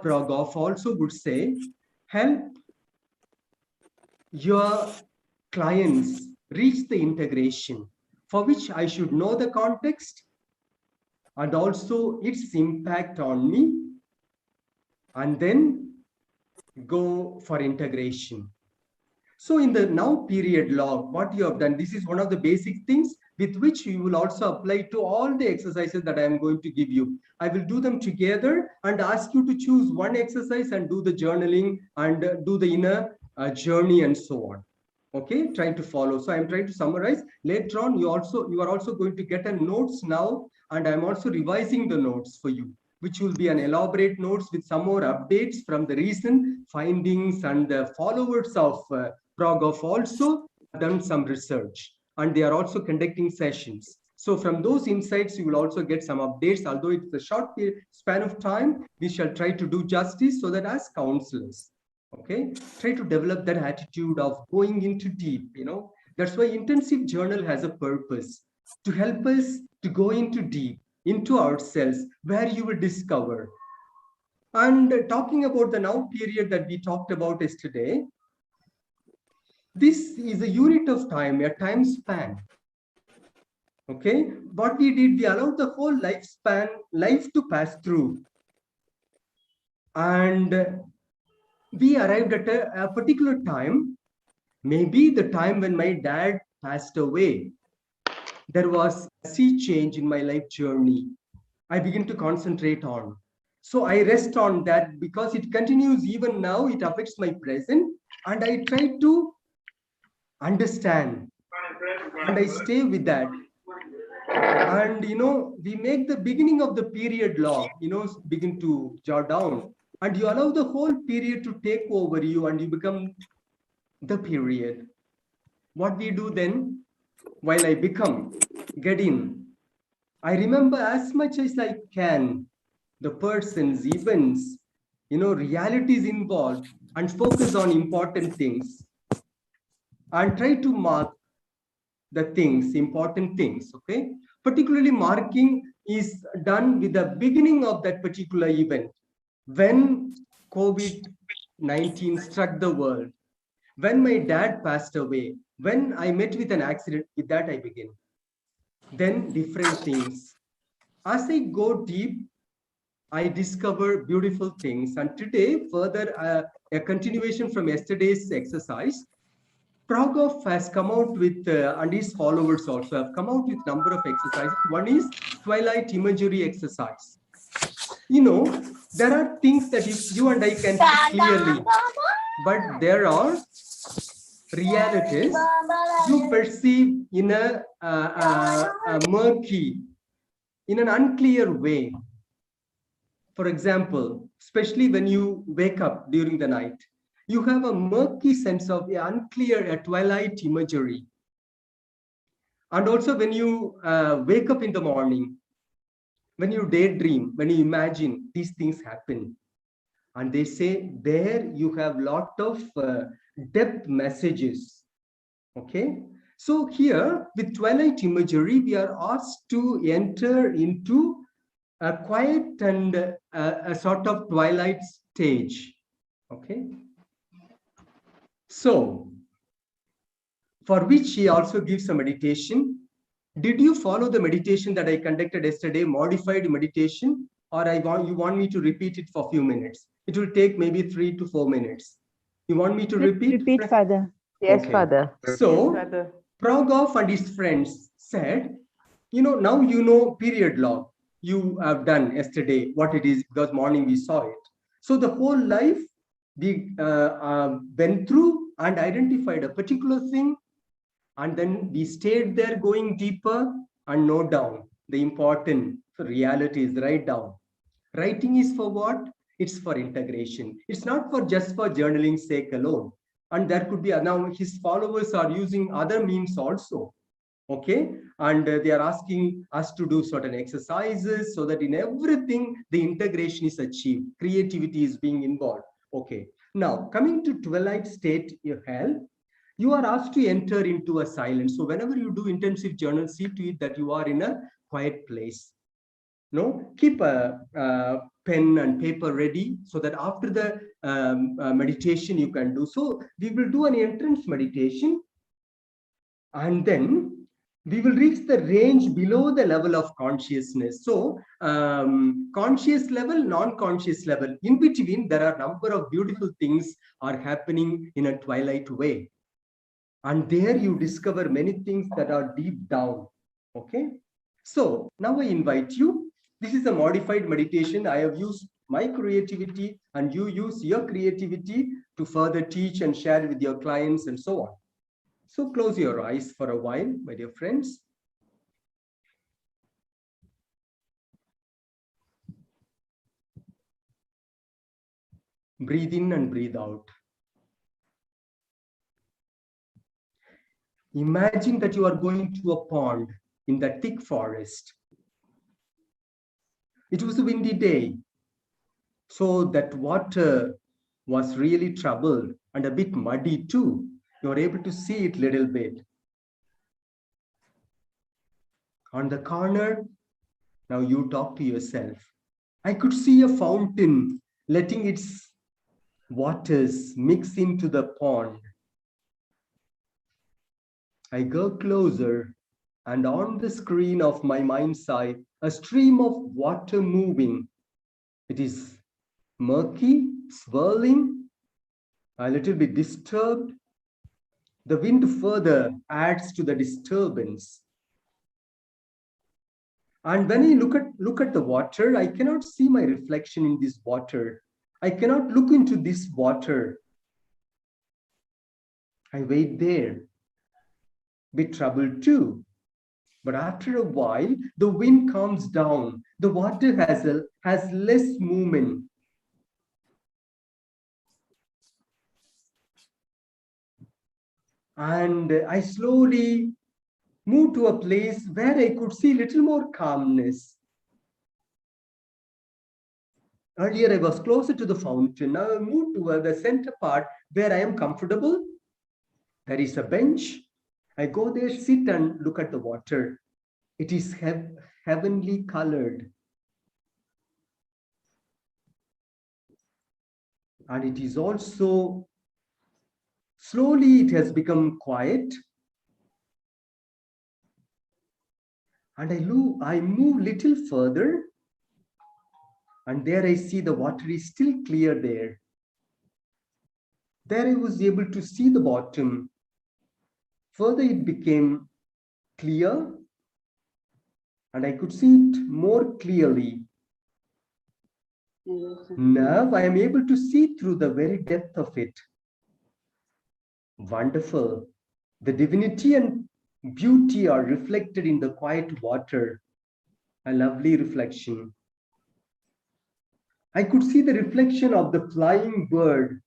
Progov also would say, help your clients reach the integration, for which I should know the context and also its impact on me, and then go for integration. So in the now period log, what you have done, this is one of the basic things with which you will also apply to all the exercises that I am going to give you. I will do them together and ask you to choose one exercise and do the journaling and do the inner journey and so on. Okay, trying to follow. So I'm trying to summarize. Later on, you are also going to get a notes now, and I'm also revising the notes for you, which will be an elaborate notes with some more updates from the recent findings, and the followers of Progov also done some research, and they are also conducting sessions. So from those insights, you will also get some updates. Although it's a short span of time, we shall try to do justice so that as counselors, okay, try to develop that attitude of going into deep. That's why intensive journal has a purpose, to help us to go into deep, into ourselves, where you will discover. And talking about the now period that we talked about yesterday, this is a unit of time, a time span. Okay, what we did, we allowed the whole lifespan, life to pass through. And we arrived at a particular time, maybe the time when my dad passed away. There was a sea change in my life journey. I begin to concentrate on. So I rest on that because it continues even now. It affects my present, and I try to understand and I stay with that. And we make the beginning of the period log, begin to jot down, and you allow the whole period to take over you, and you become the period. What we do then, while I get in, I remember as much as I can the persons, events, realities involved, and focus on important things, and try to mark the things, important things. Okay, particularly marking is done with the beginning of that particular event, when COVID-19 struck the world, when my dad passed away, when I met with an accident. With that I begin. Then different things. As I go deep, I discover beautiful things. And today, further a continuation from yesterday's exercise, Progov has come out with, and his followers also have come out with number of exercises. One is twilight imagery exercise. There are things that you and I can see clearly, but there are realities you perceive in a murky, in an unclear way. For example, especially when you wake up during the night, you have a murky sense of unclear, twilight imagery. And also when you wake up in the morning, when you daydream, when you imagine, these things happen. And they say there you have lot of depth messages. Okay, so here with twilight imagery, we are asked to enter into a quiet and a sort of twilight stage. Okay, so for which he also gives a meditation. Did you follow the meditation that I conducted yesterday, modified meditation, or you want me to repeat it for a few minutes? It will take maybe 3 to 4 minutes. You want me to repeat? Repeat, Father. Yes, okay. Father. So, yes, Father. Progov and his friends said, now period log. You have done yesterday what it is, because morning we saw it. So the whole life we went through and identified a particular thing, and then we stayed there going deeper and note down the important realities. Write down. Writing is for what? It's for integration. It's not for just for journaling sake alone. And there could be, now his followers are using other means also. Okay, and they are asking us to do certain exercises so that in everything the integration is achieved, creativity is being involved. Okay, now coming to twilight state you are asked to enter into a silence. So whenever you do intensive journal, see to it that you are in a quiet place. Keep a pen and paper ready so that after the meditation you can do. So we will do an entrance meditation, and then we will reach the range below the level of consciousness. So conscious level, non-conscious level, in between there are a number of beautiful things are happening in a twilight way, and there you discover many things that are deep down. Okay, so now I invite you. This is a modified meditation. I have used my creativity and you use your creativity to further teach and share with your clients and so on. So close your eyes for a while, my dear friends. Breathe in and breathe out. Imagine that you are going to a pond in the thick forest. It was a windy day, so that water was really troubled and a bit muddy too. You are able to see it a little bit. On the corner, now you talk to yourself. I could see a fountain letting its waters mix into the pond. I go closer, and on the screen of my mind's eye, a stream of water moving. It is murky, swirling, a little bit disturbed. The wind further adds to the disturbance. And when I look at the water, I cannot see my reflection in this water. I cannot look into this water. I wait there, bit troubled too. But after a while, the wind calms down. The water has less movement. And I slowly moved to a place where I could see a little more calmness. Earlier, I was closer to the fountain. Now I moved to the center part where I am comfortable. There is a bench. I go there, sit and look at the water. It is heavenly colored. And it is also, slowly it has become quiet. And I move little further, and there I see the water is still clear there. There I was able to see the bottom. Further it became clear, and I could see it more clearly. Now I am able to see through the very depth of it. Wonderful. The divinity and beauty are reflected in the quiet water. A lovely reflection. I could see the reflection of the flying bird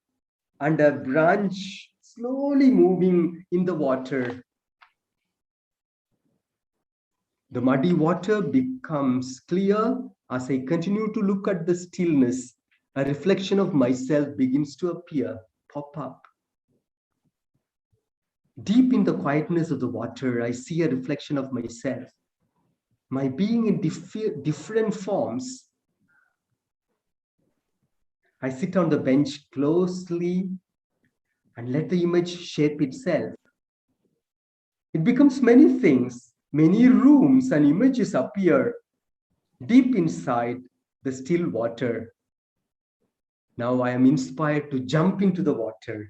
and a branch slowly moving in the water. The muddy water becomes clear as I continue to look at the stillness. A reflection of myself begins to appear, pop up. Deep in the quietness of the water, I see a reflection of myself, my being in different forms. I sit on the bench closely and let the image shape itself. It becomes many things, many rooms and images appear deep inside the still water. Now I am inspired to jump into the water.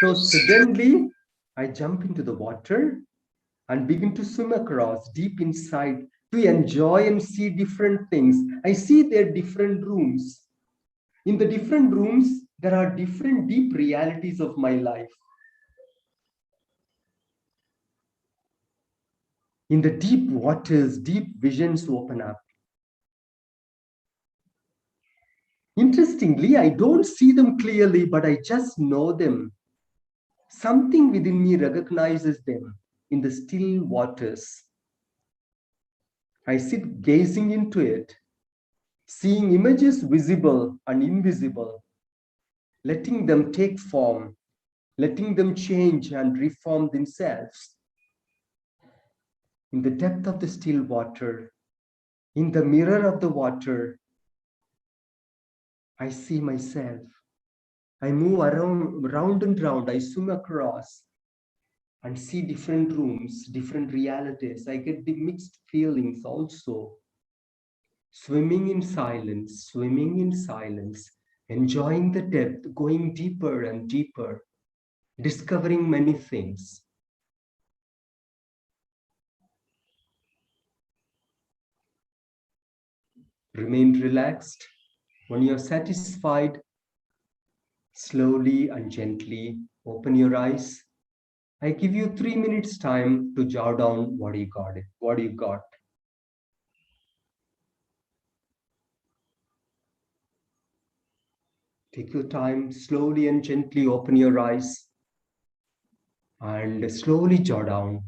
So suddenly, I jump into the water and begin to swim across deep inside to enjoy and see different things. I see their different rooms. In the different rooms, there are different deep realities of my life. In the deep waters, deep visions open up. Interestingly, I don't see them clearly, but I just know them. Something within me recognizes them in the still waters. I sit gazing into it, seeing images visible and invisible, letting them take form, letting them change and reform themselves. In the depth of the still water, In the mirror of the water, I see myself. I move around, round and round. I swim across and see different rooms, different realities. I get the mixed feelings also. Swimming in silence, enjoying the depth, going deeper and deeper, discovering many things. Remain relaxed. When you're satisfied, slowly and gently open your eyes. I give you 3 minutes time to jot down what you got. Take your time, slowly and gently open your eyes and slowly jot down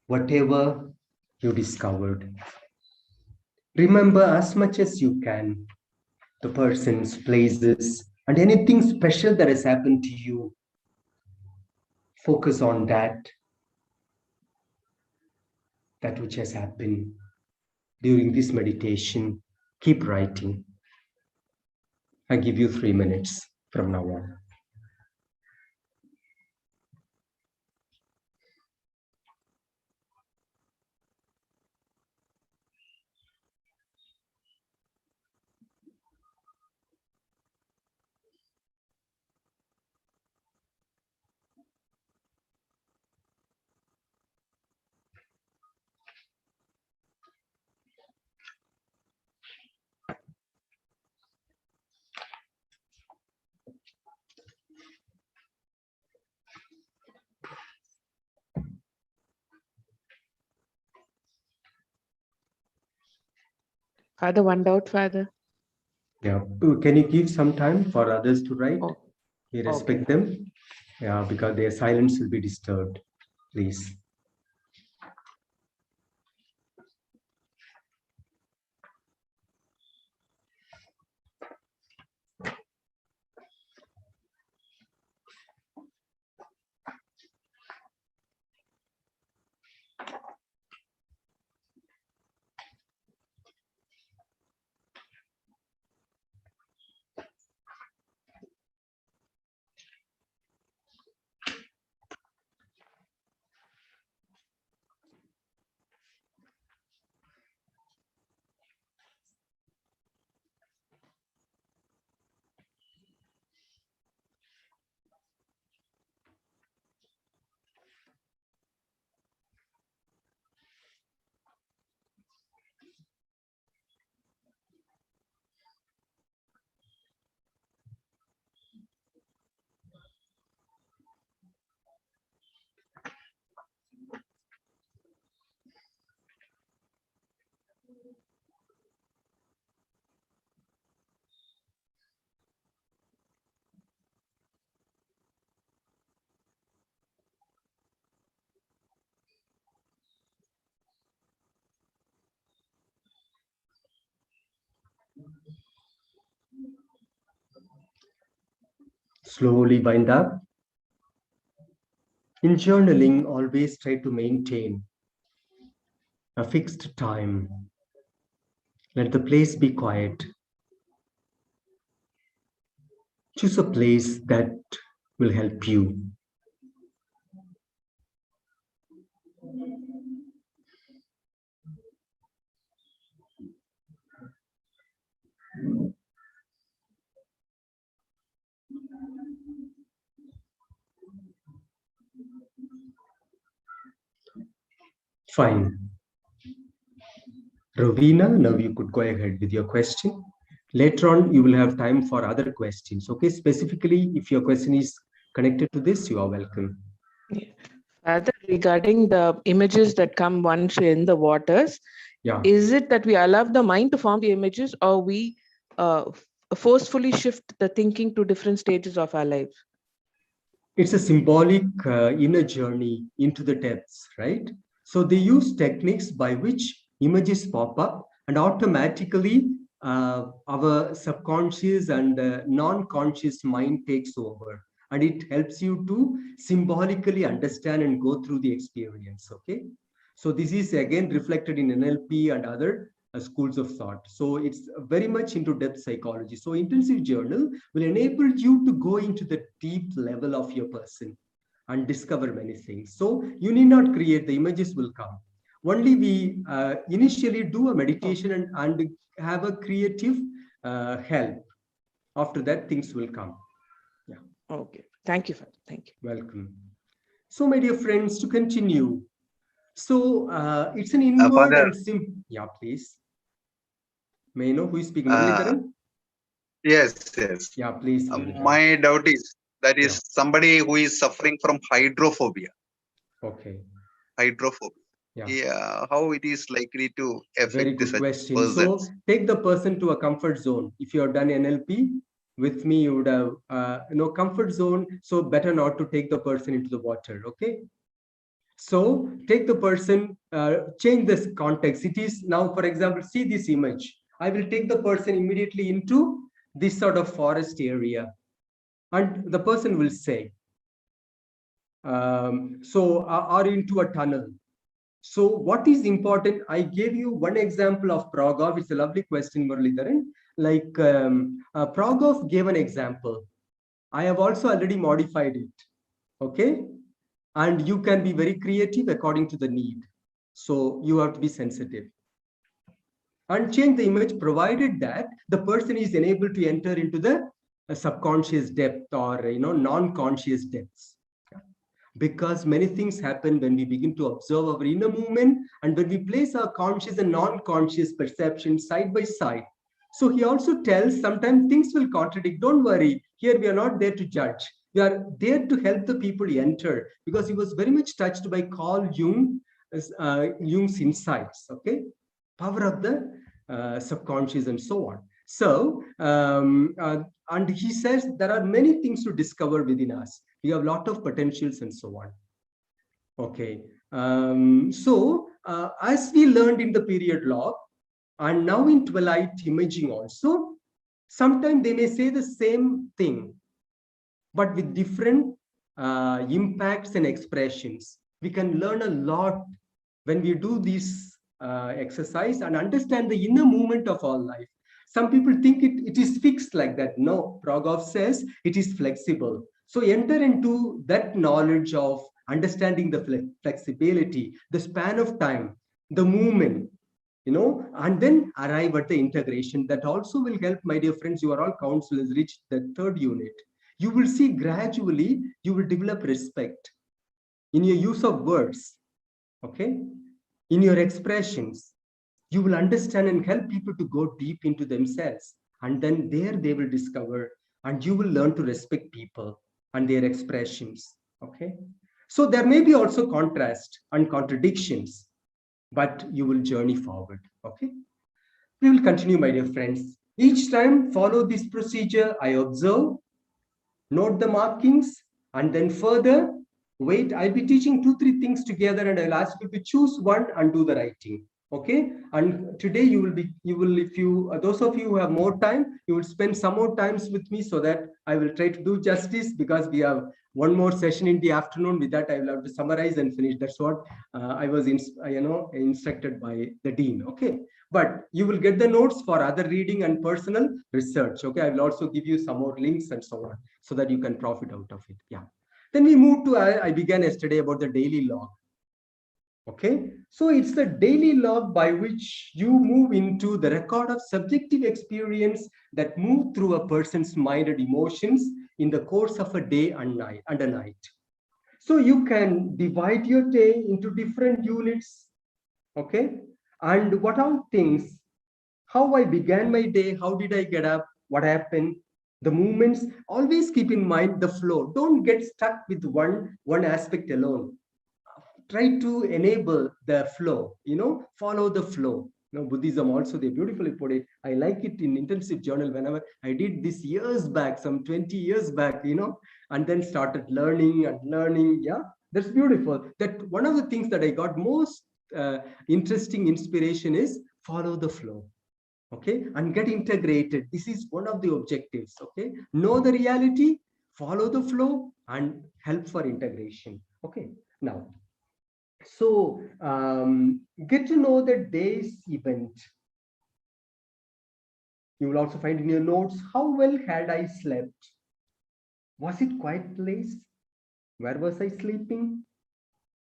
whatever you discovered. Remember as much as you can the persons, places, and anything special that has happened to you. Focus on that which has happened during this meditation. Keep writing. I give you 3 minutes from now on. Father, one doubt, Father. Yeah, can you give some time for others to write? Oh, You respect them? Yeah, because their silence will be disturbed. Please. Slowly wind up. In journaling, always try to maintain a fixed time. Let the place be quiet. Choose a place that will help you. Fine. Ravina, now you could go ahead with your question. Later on, you will have time for other questions. Okay, specifically, if your question is connected to this, you are welcome. Yeah. Father, regarding the images that come once in the waters, is it that we allow the mind to form the images, or we forcefully shift the thinking to different stages of our life? It's a symbolic inner journey into the depths, right? So they use techniques by which images pop up and automatically our subconscious and non-conscious mind takes over, and it helps you to symbolically understand and go through the experience. Okay, so this is again reflected in NLP and other schools of thought. So it's very much into depth psychology. So intensive journal will enable you to go into the deep level of your person and discover many things. So you need not create, the images will come. Only we initially do a meditation and have a creative help. After that, things will come. Yeah. Okay. Thank you, Father. Thank you. Welcome. So, my dear friends, to continue. So, it's an inward Father, and simple. Yeah, please. May I know who is speaking? Yes, yes. Yeah, please. My doubt is that is somebody who is suffering from hydrophobia. Okay. Hydrophobia. Yeah. How it is likely to affect Very good such question. persons? So, take the person to a comfort zone. If you have done NLP with me, you would have comfort zone. So, better not to take the person into the water. Okay. So take the person, change this context. It is now, for example, see this image. I will take the person immediately into this sort of forest area. And the person will say, or into a tunnel. So what is important? I gave you one example of Progov. It's a lovely question, Muralidharan. Like Progov gave an example. I have also already modified it. Okay. And you can be very creative according to the need. So you have to be sensitive. And change the image provided that the person is enabled to enter into the subconscious depth or non-conscious depths. Because many things happen when we begin to observe our inner movement and when we place our conscious and non-conscious perception side by side. So he also tells sometimes things will contradict. Don't worry. Here we are not there to judge. We are there to help the people enter, because he was very much touched by Carl Jung, Jung's insights. Okay, power of the subconscious and so on. So, and he says there are many things to discover within us. We have a lot of potentials and so on. Okay. As we learned in the period log, and now in twilight imaging also, sometimes they may say the same thing, but with different impacts and expressions. We can learn a lot when we do this exercise and understand the inner movement of all life. Some people think it is fixed like that. No, Progov says it is flexible. So enter into that knowledge of understanding the flexibility, the span of time, the movement, and then arrive at the integration. That also will help, my dear friends. You are all counselors, reach the third unit. You will see gradually, you will develop respect in your use of words, okay? In your expressions. You will understand and help people to go deep into themselves. And then there they will discover, and you will learn to respect people and their expressions, okay? So there may be also contrast and contradictions, but you will journey forward, okay? We will continue, my dear friends. Each time follow this procedure. I observe, note the markings, and then further wait. I'll be teaching 2-3 things together, and I'll ask you to choose one and do the writing. Okay. And today if you those of you who have more time, you will spend some more times with me, so that I will try to do justice, because we have one more session in the afternoon. With that, I will have to summarize and finish. That's what I was instructed by the dean. Okay. But you will get the notes for other reading and personal research. Okay. I will also give you some more links and so on, so that you can profit out of it. Yeah. Then we move to, I began yesterday about the daily log. Okay. So it's the daily log by which you move into the record of subjective experience that move through a person's mind and emotions in the course of a day and a night. So you can divide your day into different units. Okay. And what are things, how I began my day, how did I get up, what happened, the movements. Always keep in mind the flow. Don't get stuck with one aspect alone. Try to enable the flow, follow the flow. Buddhism also, they beautifully put it. I like it in intensive journal. Whenever I did this years back, some 20 years back, and then started learning. Yeah, that's beautiful. That one of the things that I got most interesting inspiration is follow the flow. Okay, and get integrated. This is one of the objectives. Okay, know the reality, follow the flow, and help for integration. Okay, now, so get to know the day's event. You will also find in your notes, how well had I slept? Was it quiet place? Where was I sleeping?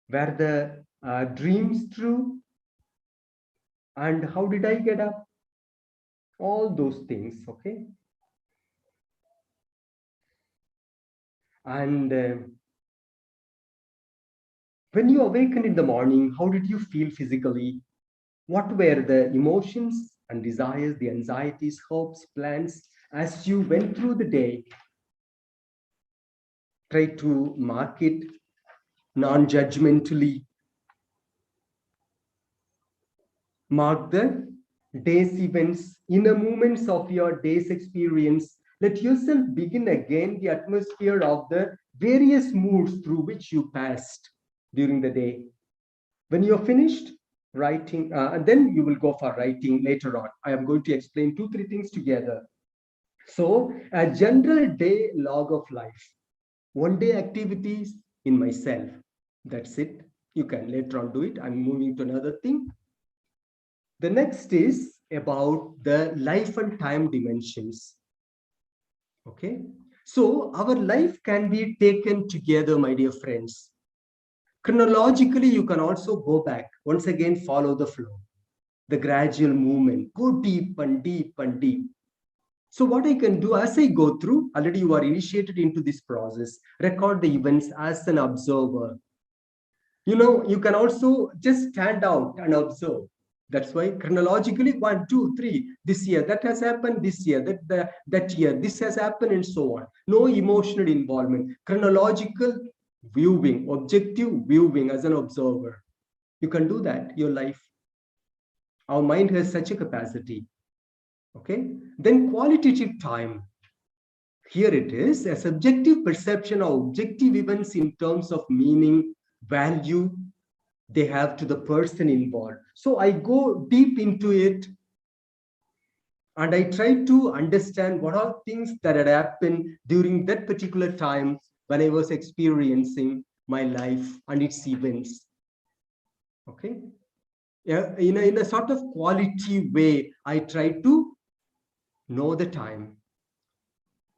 Were the dreams true? And how did I get up? All those things, okay? And when you awakened in the morning, how did you feel physically? What were the emotions and desires, the anxieties, hopes, plans as you went through the day? Try to mark it non-judgmentally. Mark the day's events, inner moments of your day's experience. Let yourself begin again the atmosphere of the various moods through which you passed during the day. When you're finished writing, and then you will go for writing later on. I am going to explain 2-3 things together. So a general day log of life, 1 day activities in myself. That's it. You can later on do it. I'm moving to another thing. The next is about the life and time dimensions. Okay. So our life can be taken together, my dear friends. Chronologically, you can also go back. Once again, follow the flow, the gradual movement. Go deep and deep and deep. So what I can do as I go through, already you are initiated into this process, record the events as an observer. You can also just stand out and observe. That's why chronologically 1, 2, 3, this year that has happened, this year that year this has happened, and so on. No emotional involvement. Chronological viewing, objective viewing as an observer. You can do that. Your life. Our mind has such a capacity. Okay. Then qualitative time. Here it is a subjective perception of objective events in terms of meaning, value they have to the person involved. So I go deep into it and I try to understand what are things that had happened during that particular time when I was experiencing my life and its events. Okay. Yeah, in a sort of quality way, I try to know the time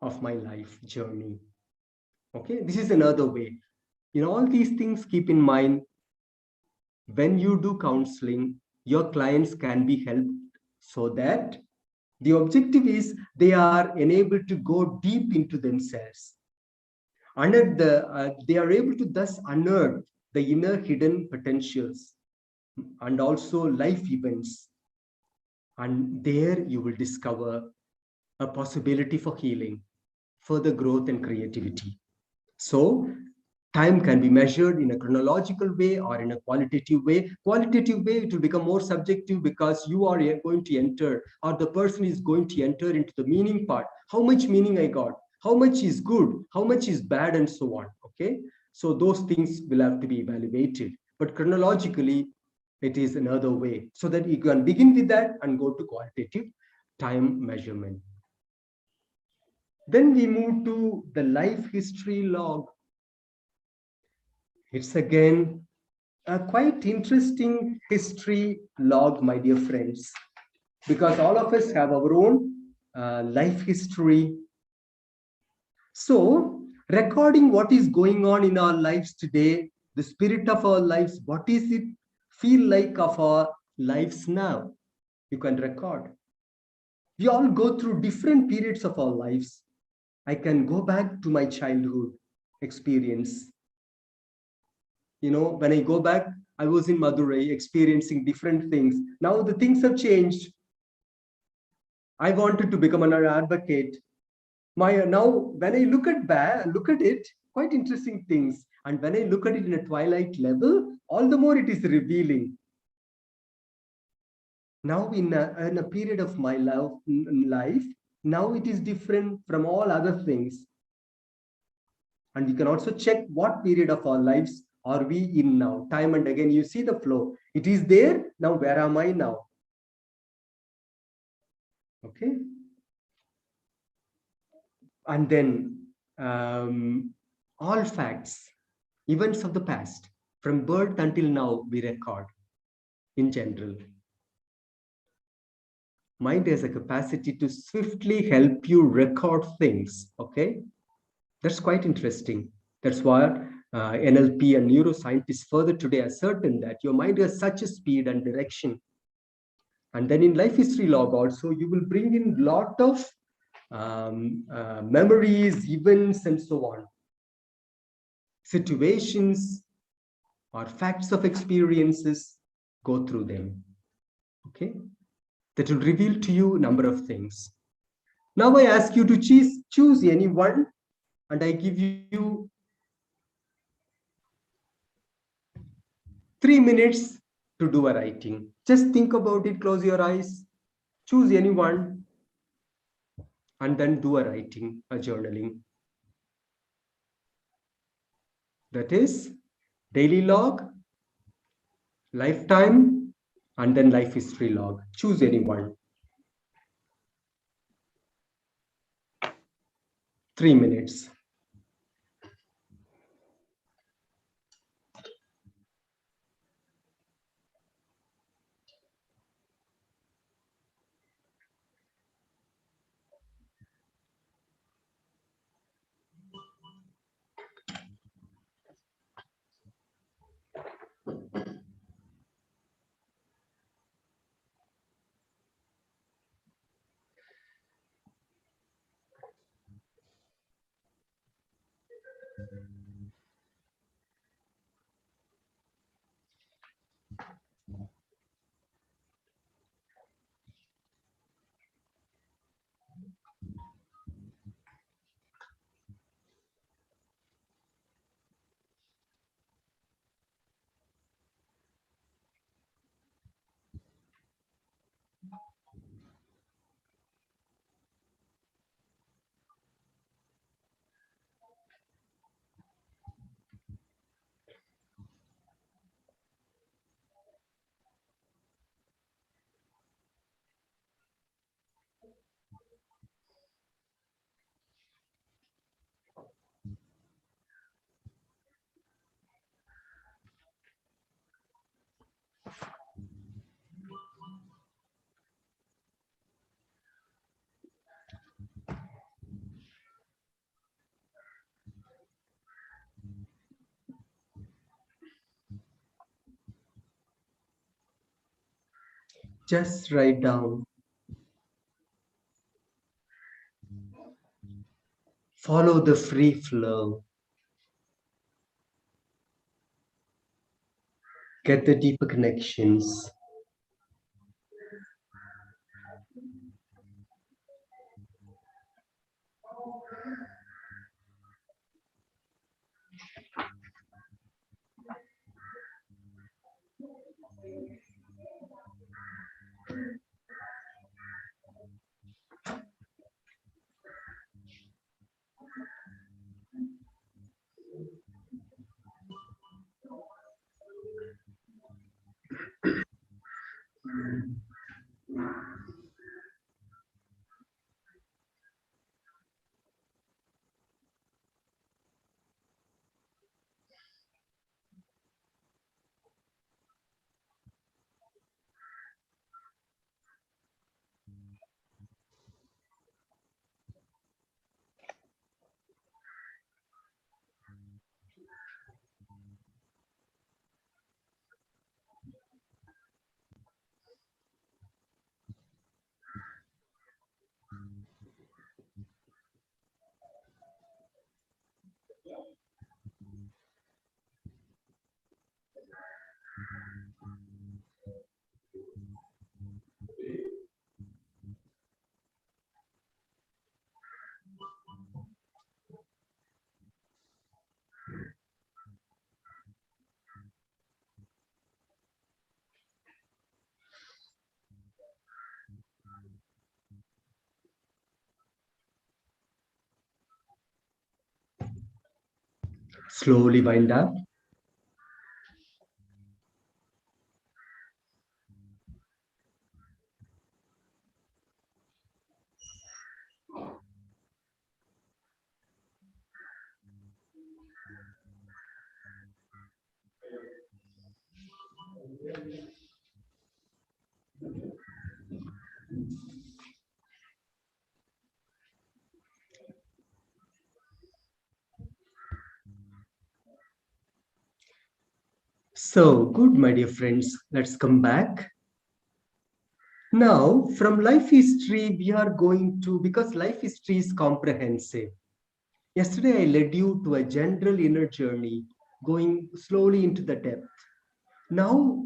of my life journey. Okay, this is another way. In all these things, keep in mind, when you do counseling, your clients can be helped so that the objective is they are enabled to go deep into themselves. They are able to thus unearth the inner hidden potentials and also life events. And there you will discover a possibility for healing, further growth and creativity. So time can be measured in a chronological way or in a qualitative way. Qualitative way, it will become more subjective because you are going to enter, or the person is going to enter into the meaning part. How much meaning I got? How much is good? How much is bad? And so on. Okay. So those things will have to be evaluated. But chronologically, it is another way. So that you can begin with that and go to qualitative time measurement. Then we move to the life history log. It's again a quite interesting history log, my dear friends, because all of us have our own life history. So recording what is going on in our lives today, the spirit of our lives, what is it feel like of our lives now? You can record. We all go through different periods of our lives. I can go back to my childhood experience. When I go back, I was in Madurai experiencing different things. Now the things have changed. I wanted to become an advocate. Now when I look at it, quite interesting things. And when I look at it in a twilight level, all the more it is revealing. Now in a period of my life, now it is different from all other things. And we can also check what period of our lives are we in now. Time and again, you see the flow. It is there. Now, where am I now? Okay. And then all facts, events of the past, from birth until now, we record in general. mind has a capacity to swiftly help you record things. Okay, that's quite interesting. That's why NLP and neuroscientists further today ascertain that your mind has such a speed and direction. And then in life history log also, you will bring in lot of memories, events, and so on, situations or facts of experiences. Go through them. Okay, that will reveal to you a number of things. Now I ask you to choose any one, and I give you 3 minutes to do a writing. Just think about it, close your eyes, choose any one, and then do a writing, a journaling. That is daily log, lifetime, and then life history log. Choose any one. 3 minutes. Just write down. Follow the free flow. Get the deeper connections. Slowly wind up. So good, my dear friends, let's come back. Now, from life history, we are going to, because life history is comprehensive. Yesterday, I led you to a general inner journey, going slowly into the depth. Now,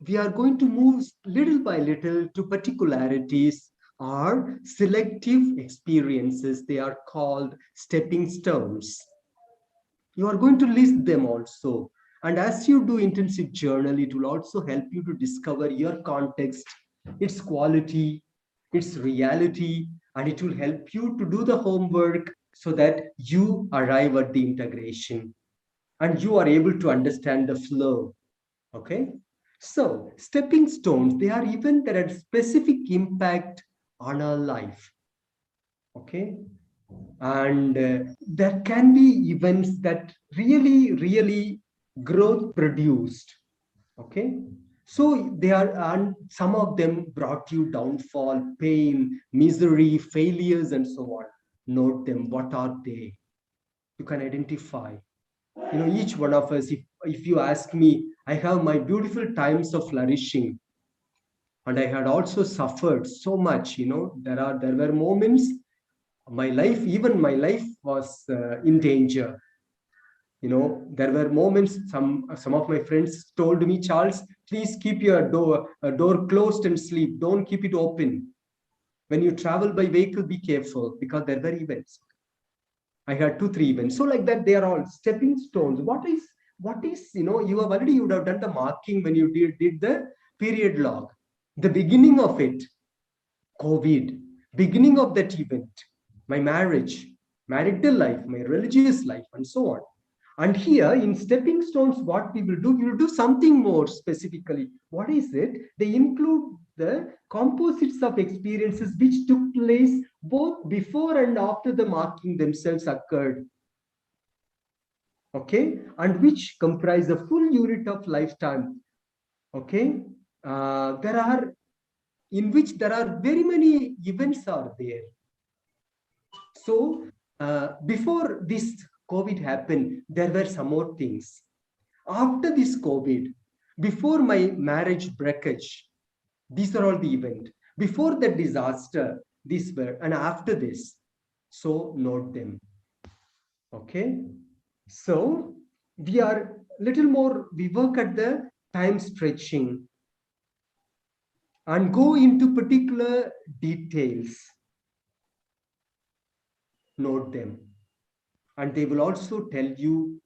we are going to move little by little to particularities or selective experiences. They are called stepping stones. You are going to list them also. And as you do intensive journal, it will also help you to discover your context, its quality, its reality, and it will help you to do the homework so that you arrive at the integration and you are able to understand the flow. Okay? So, stepping stones, they are events that have specific impact on our life. Okay? And there can be events that really growth produced. Okay, so they are, and some of them brought you downfall, pain, misery, failures, and so on. Note them. What are they? You can identify. You know, each one of us, if you ask me, I have my beautiful times of flourishing, and I had also suffered so much. You know, there were moments even my life was in danger. You know, there were moments, some of my friends told me, Charles, please keep your door closed and sleep, don't keep it open. When you travel by vehicle, be careful, because there were events. I had 2-3 events, so like that. They are all stepping stones. What is, you know, you would have done the marking when you did the period log, the beginning of it, COVID, beginning of that event, my marriage, marital life, my religious life, and so on. And here in stepping stones, what we will do something more specifically. What is it? They include the composites of experiences which took place both before and after the marking themselves occurred. Okay, and which comprise a full unit of lifetime. Okay, in which there are very many events are there. So before this COVID happened, there were some more things. After this COVID, before my marriage breakage, these are all the events. Before the disaster, these were, and after this. So note them. Okay. So we are little more, we work at the time stretching and go into particular details. Note them. And they will also tell you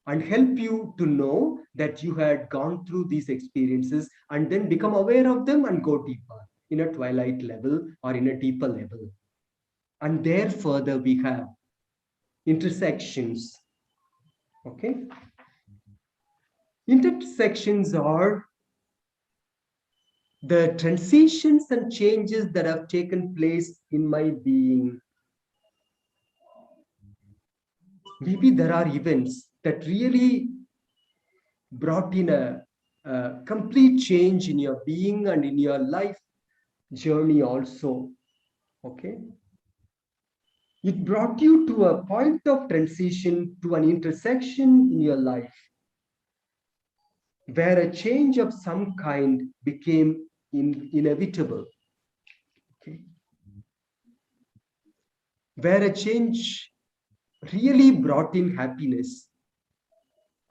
and help you to know that you had gone through these experiences, and then become aware of them and go deeper in a twilight level or in a deeper level. And there further we have intersections. Okay. Intersections are the transitions and changes that have taken place in my being. Maybe there are events that really brought in a complete change in your being and in your life journey also. Okay. It brought you to a point of transition, to an intersection in your life, where a change of some kind became inevitable. Okay. Where a change really brought in happiness.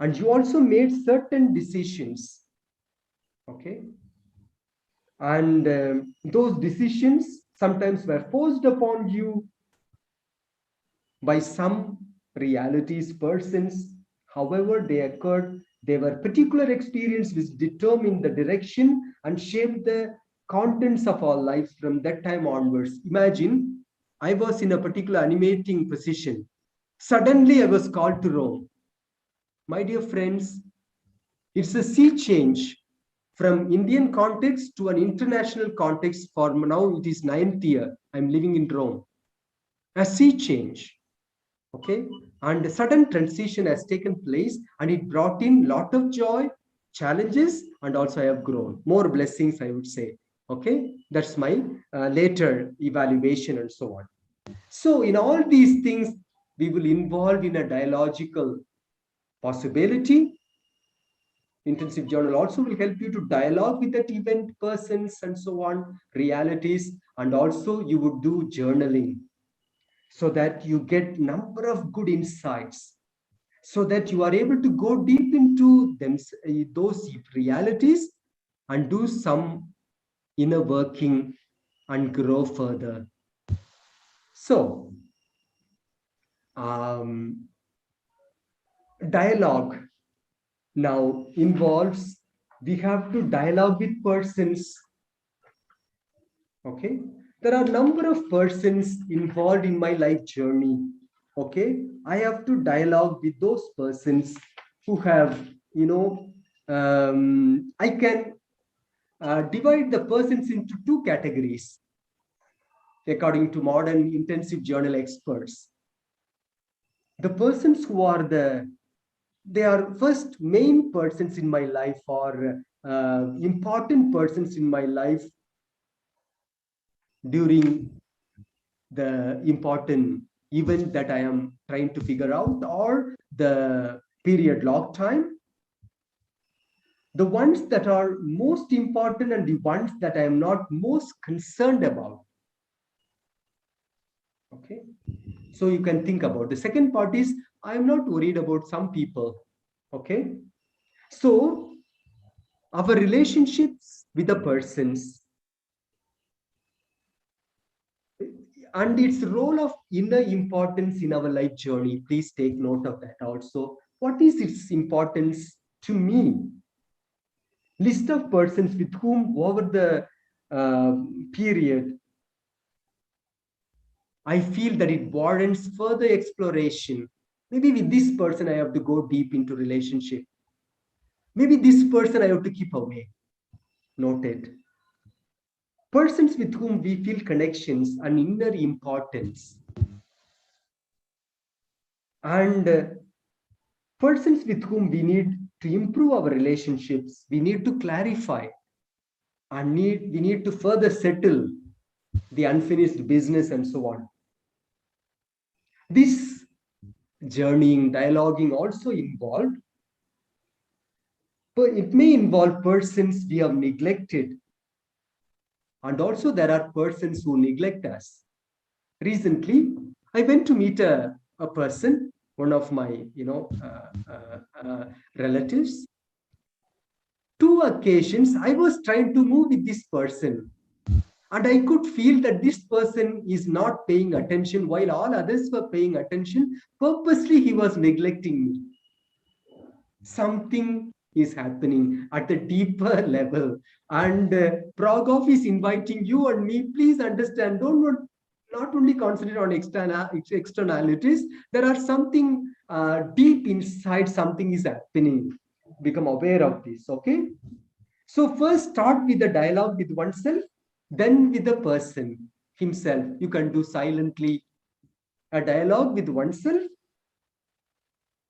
And you also made certain decisions. Okay. And those decisions sometimes were forced upon you by some realities, persons, however they occurred. They were particular experiences which determined the direction and shaped the contents of our lives from that time onwards. Imagine, I was in a particular animating position. Suddenly I was called to Rome. My dear friends, it's a sea change from Indian context to an international context. For now, it is 9th year. I'm living in Rome. A sea change. Okay, and a sudden transition has taken place, and it brought in lot of joy, challenges, and also I have grown more blessings, I would say. Okay, that's my later evaluation and so on. So in all these things, we will involve in a dialogical possibility, intensive journal also will help you to dialogue with that event, persons, and so on, realities. And also you would do journaling so that you get number of good insights, so that you are able to go deep into them, those realities, and do some inner working and grow further. So dialogue now involves, we have to dialogue with persons. Okay, there are a number of persons involved in my life journey. Okay, I have to dialogue with those persons who have, I can divide the persons into two categories according to modern intensive journal experts. The persons who are they are first main persons in my life, or important persons in my life during the important event that I am trying to figure out, or the period log time. The ones that are most important and the ones that I am not most concerned about. Okay, so you can think about the second part is, I am not worried about some people. Okay, so our relationships with the persons and its role of inner importance in our life journey, please take note of that also. What is its importance to me? List of persons with whom over the period I feel that it warrants further exploration. Maybe with this person I have to go deep into relationship. Maybe this person I have to keep away. Noted. Persons with whom we feel connections and inner importance. And persons with whom we need to improve our relationships, we need to clarify, and we need to further settle the unfinished business and so on. This journeying, dialoguing also involved, but it may involve persons we have neglected. And also there are persons who neglect us. Recently, I went to meet a person, one of my relatives. Two occasions, I was trying to move with this person, and I could feel that this person is not paying attention while all others were paying attention. Purposely, he was neglecting me. Something is happening at the deeper level, and Pragov is inviting you and me, please understand, don't not only concentrate on externalities. There are something deep inside, something is happening. Become aware of this. Okay, so first start with the dialogue with oneself, then with the person himself. You can do silently a dialogue with oneself,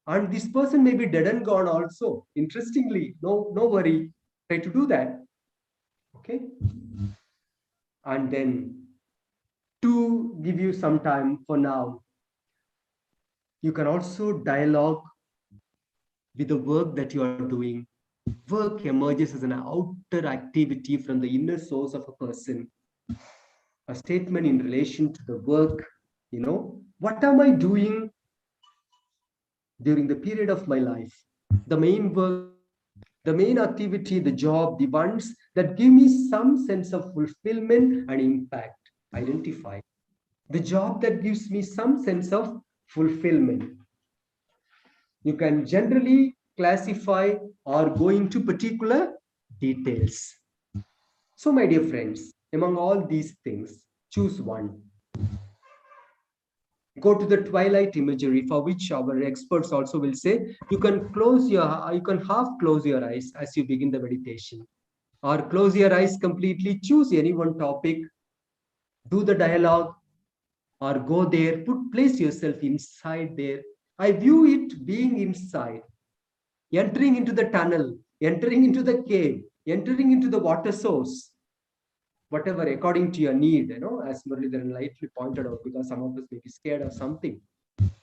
and this person may be dead and gone also. Interestingly, no worry, try to do that. Okay, and then to give you some time for now, you can also dialogue with the work that you are doing. Work emerges as an outer activity from the inner source of a person. A statement in relation to the work, what am I doing during the period of my life? The main work, the main activity, the job, the ones that give me some sense of fulfillment and impact. Identify the job that gives me some sense of fulfillment. You can generally classify or go into particular details. So, my dear friends, among all these things, choose one. Go to the twilight imagery, for which our experts also will say you can half close your eyes as you begin the meditation, or close your eyes completely, choose any one topic, do the dialogue, or go there, place yourself inside there. I view it being inside, entering into the tunnel, entering into the cave, entering into the water source, whatever according to your need, as Muralidharan lightly pointed out, because some of us may be scared of something,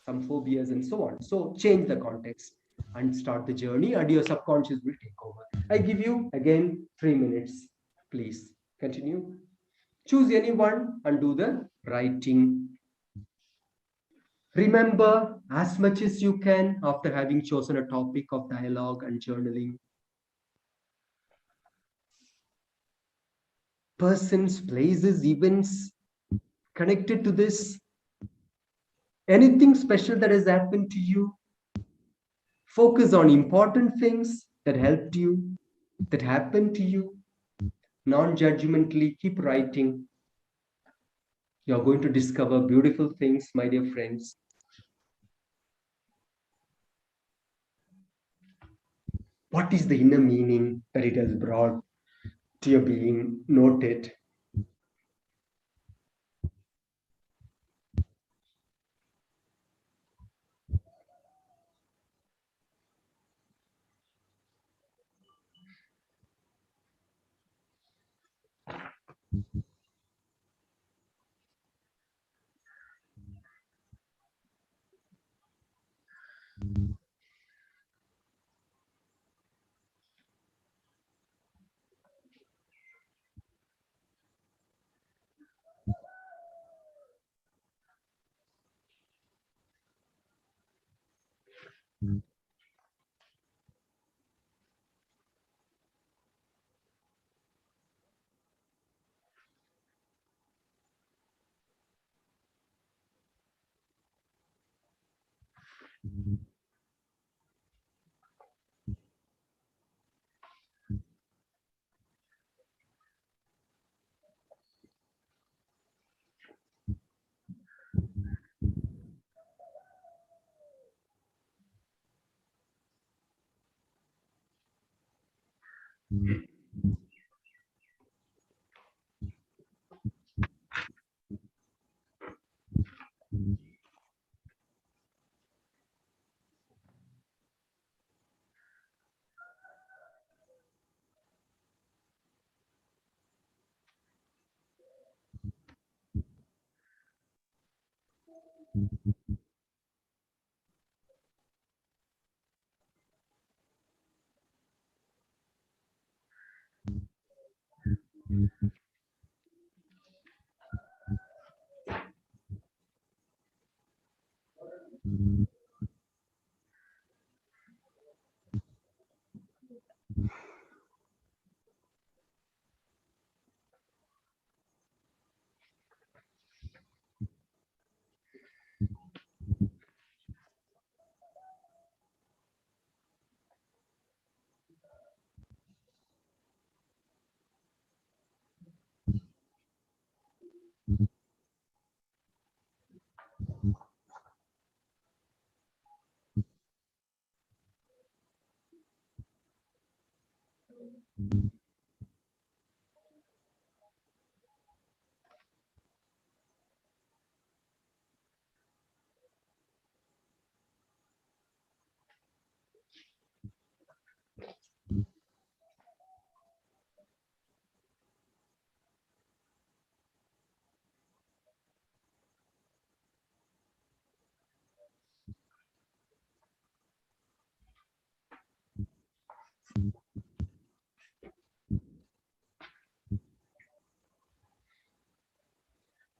some phobias and so on. So change the context. and start the journey, and your subconscious will take over. I give you again 3 minutes. Please continue. Choose anyone and do the writing. Remember as much as you can after having chosen a topic of dialogue and journaling. Persons, places, events connected to this. Anything special that has happened to you. Focus on important things that helped you, that happened to you. Non-judgmentally, keep writing. You're going to discover beautiful things, my dear friends. What is the inner meaning that it has brought to your being? Noted.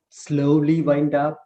Slowly wind up.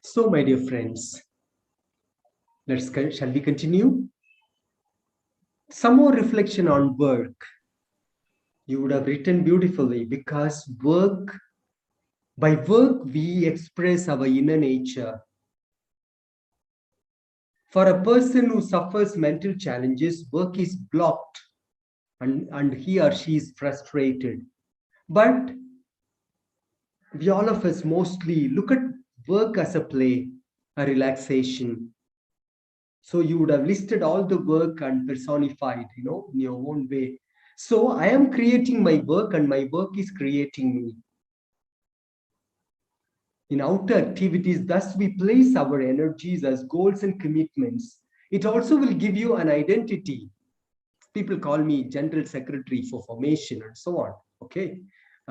So, my dear friends, shall we continue? Some more reflection on work. You would have written beautifully, because by work, we express our inner nature. For a person who suffers mental challenges, work is blocked and he or she is frustrated. But we all of us mostly look at work as a play, a relaxation. So you would have listed all the work and personified, in your own way. So I am creating my work and my work is creating me. In outer activities, thus we place our energies as goals and commitments. It also will give you an identity. People call me General Secretary for Formation and so on. Okay,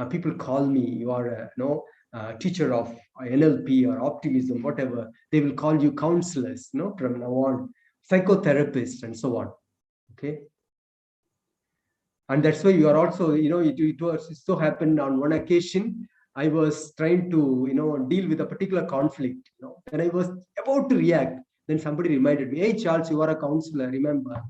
people call me, you are a teacher of NLP or optimism, whatever. They will call you counselors, from now on, psychotherapists and so on. Okay, and that's why you are also, it was so happened on one occasion. I was trying to, deal with a particular conflict. When I was about to react, then somebody reminded me, "Hey, Charles, you are a counselor, remember?"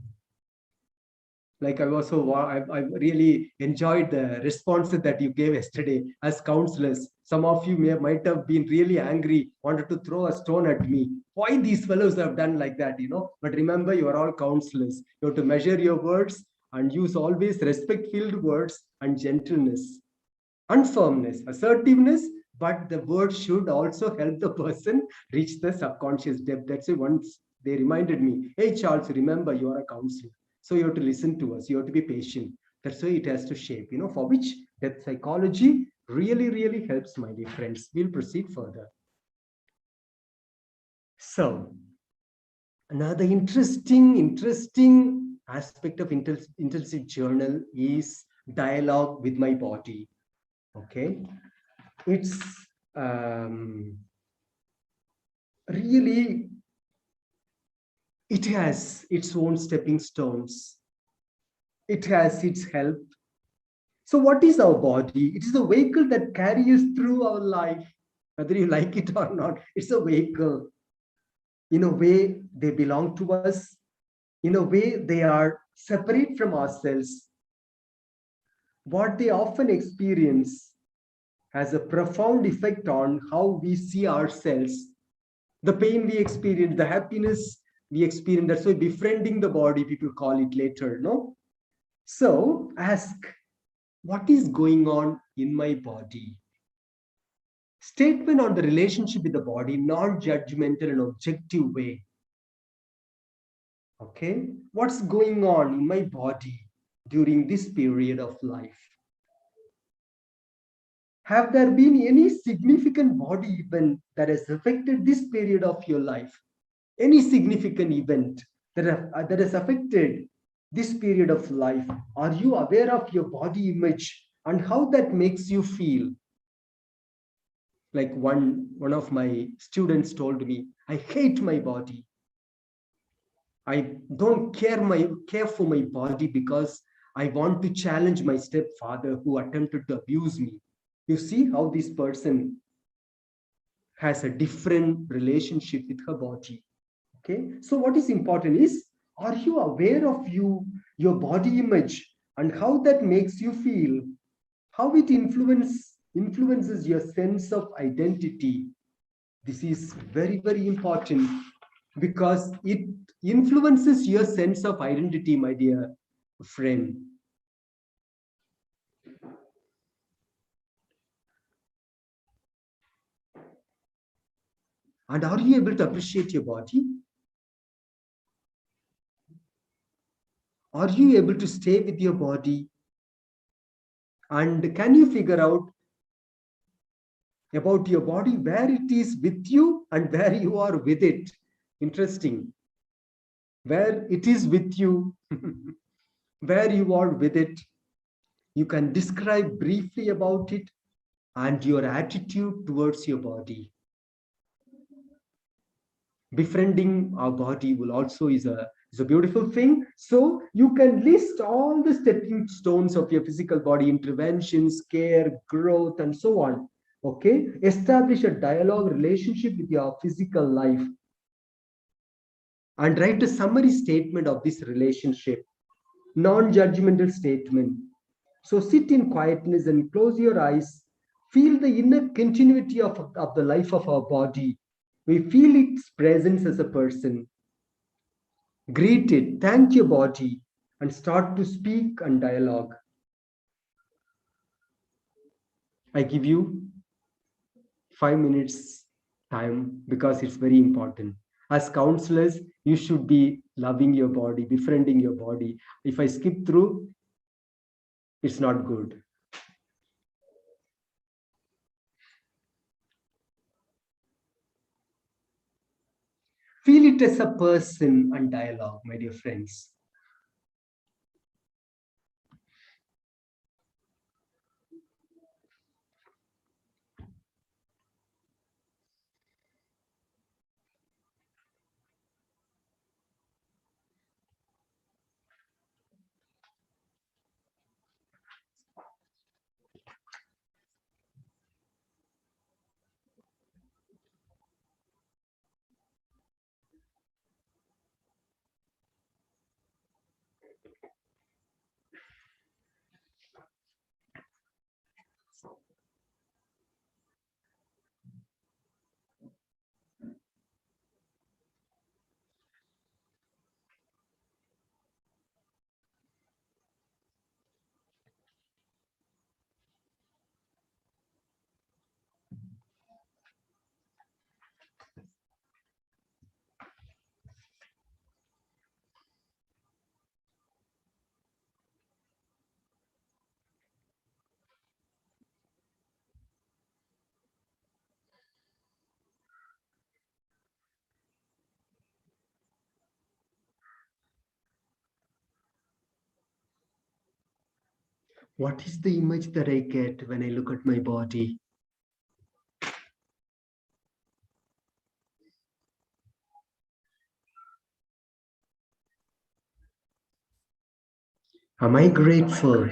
Like I really enjoyed the responses that you gave yesterday as counselors. Some of you might have been really angry, wanted to throw a stone at me. Why these fellows have done like that, But remember, you are all counselors. You have to measure your words and use always respect-filled words and gentleness and firmness, assertiveness, but the word should also help the person reach the subconscious depth. That's why once they reminded me, "Hey, Charles, remember, you are a counselor. So you have to listen to us. You have to be patient." That's why it has to shape, for which that psychology really, really helps, my dear friends. We'll proceed further. So, another interesting aspect of intensive journal is dialogue with my body. Okay, it's really, it has its own stepping stones. It has its help. So what is our body? It is a vehicle that carries through our life, whether you like it or not. It's a vehicle. In a way, they belong to us. In a way, they are separate from ourselves. What they often experience has a profound effect on how we see ourselves. The pain we experience, the happiness we experience. That's why befriending the body, people call it later, no? So ask, what is going on in my body? Statement on the relationship with the body, non-judgmental and objective way. Okay, what's going on in my body during this period of life? Have there been any significant body event that has affected this period of your life? Any significant event that has affected this period of life? Are you aware of your body image and how that makes you feel? Like one of my students told me, "I hate my body. I don't care for my body because I want to challenge my stepfather who attempted to abuse me." You see how this person has a different relationship with her body. Okay, so what is important is, are you aware of your body image and how that makes you feel? How it influences your sense of identity? This is very, very important because it influences your sense of identity, my dear friend. And are you able to appreciate your body? Are you able to stay with your body? And can you figure out about your body, where it is with you and where you are with it? Interesting. Where it is with you, where you are with it. You can describe briefly about it and your attitude towards your body. Befriending our body will also is a beautiful thing. So you can list all the stepping stones of your physical body: interventions, care, growth, and so on. Okay, establish a dialogue relationship with your physical life and write a summary statement of this relationship, non-judgmental statement. So sit in quietness and close your eyes. Feel the inner continuity of the life of our body. We feel its presence as a person. Greet it, thank your body, and start to speak and dialogue. I give you 5 minutes time because it's very important. As counselors, you should be loving your body, befriending your body. If I skip through, it's not good. Feel it as a person and dialogue, my dear friends. What is the image that I get when I look at my body? Am I grateful?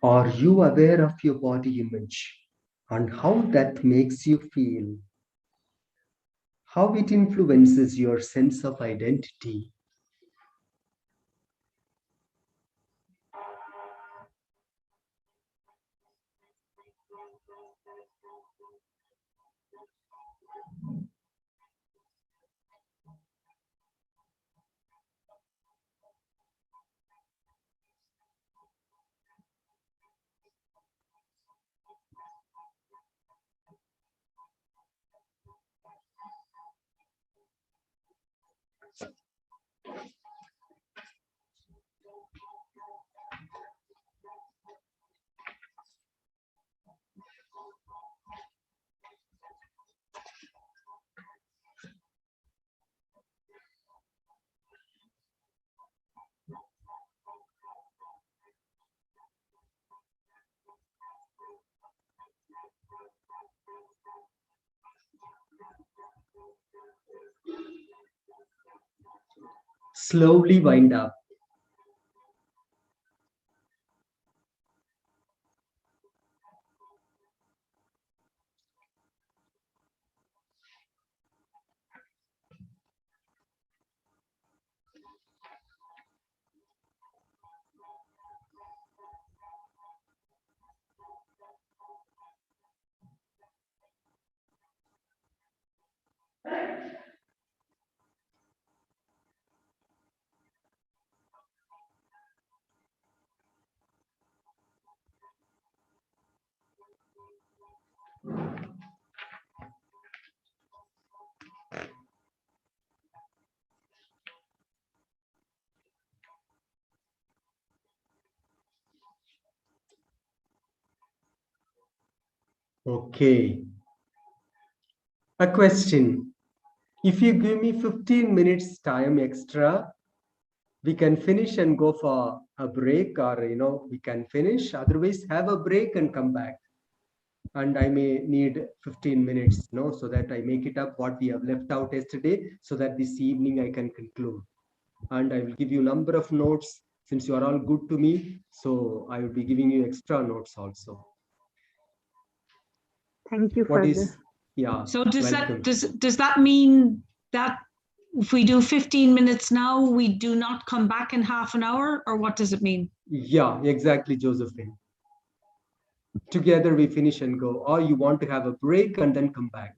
Are you aware of your body image and how that makes you feel? How it influences your sense of identity? slowly wind up. Okay. A question. If you give me 15 minutes time extra, we can finish and go for a break, or we can finish. Otherwise, have a break and come back. And I may need 15 minutes, so that I make it up what we have left out yesterday, so that this evening I can conclude. And I will give you a number of notes since you are all good to me. So I will be giving you extra notes also. Thank you, Father. Yeah. So does that mean that if we do 15 minutes now, we do not come back in half an hour, or what does it mean? Yeah, exactly, Josephine. Together we finish and go, or you want to have a break and then come back?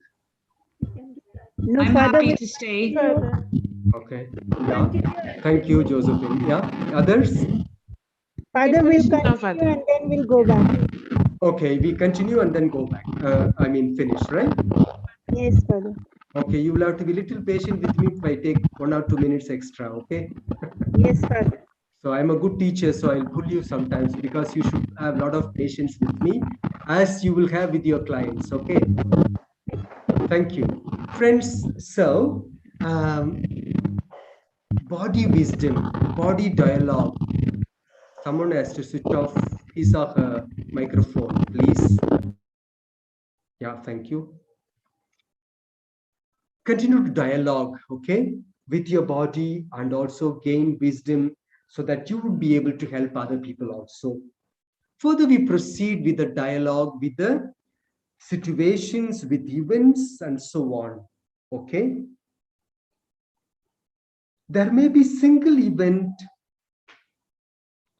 No, I'm Father, happy to stay. Okay. Yeah. Thank you, Josephine. Yeah. Others? Father will No, continue Father. and then we'll go back. Okay, we continue and then go back. Finish, right? Yes, Father. Okay, you will have to be a little patient with me if I take 1 or 2 minutes extra, okay? Yes, Father. So I'm a good teacher, so I'll pull you sometimes, because you should have a lot of patience with me, as you will have with your clients, okay? Thank you. Friends, so body wisdom, body dialogue. Someone has to switch off his or her microphone, please. Yeah, thank you. Continue to dialogue, okay, with your body, and also gain wisdom, so that you would be able to help other people also. Further, we proceed with the dialogue with the situations, with events, and so on, okay? There may be single event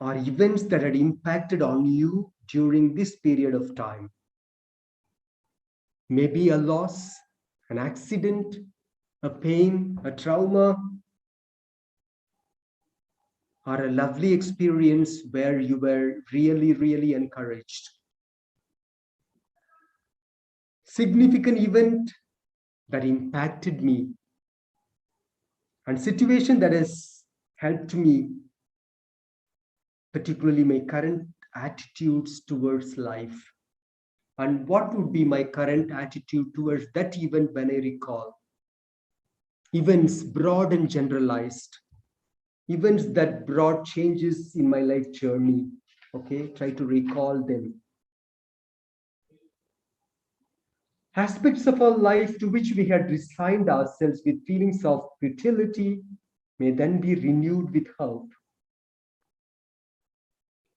or events that had impacted on you during this period of time. Maybe a loss, an accident, a pain, a trauma, or a lovely experience where you were really, really encouraged. Significant event that impacted me, and situation that has helped me, particularly my current attitudes towards life. And what would be my current attitude towards that event when I recall? Events broad and generalized. Events that brought changes in my life journey. Okay, try to recall them. Aspects of our life to which we had resigned ourselves with feelings of futility may then be renewed with hope.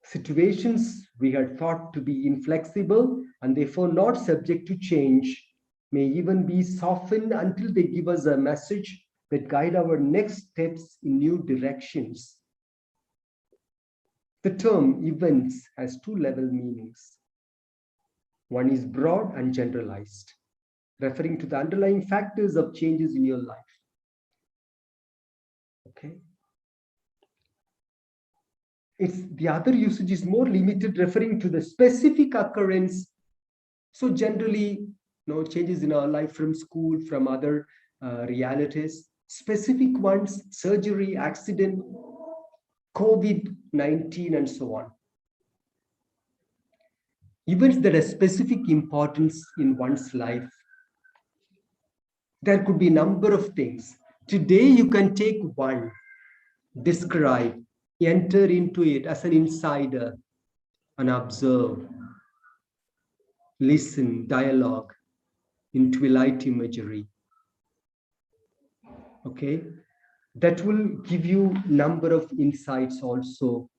Situations we had thought to be inflexible and therefore not subject to change may even be softened until they give us a message that guide our next steps in new directions. The term events has two-level meanings. One is broad and generalized, referring to the underlying factors of changes in your life. Okay. The other usage is more limited, referring to the specific occurrence. So generally, changes in our life from school, from other realities, specific ones, surgery, accident, COVID-19, and so on. Events that have specific importance in one's life. There could be a number of things. Today, you can take one, describe, enter into it as an insider, and observe, listen, dialogue in twilight imagery. Okay. That will give you number of insights also.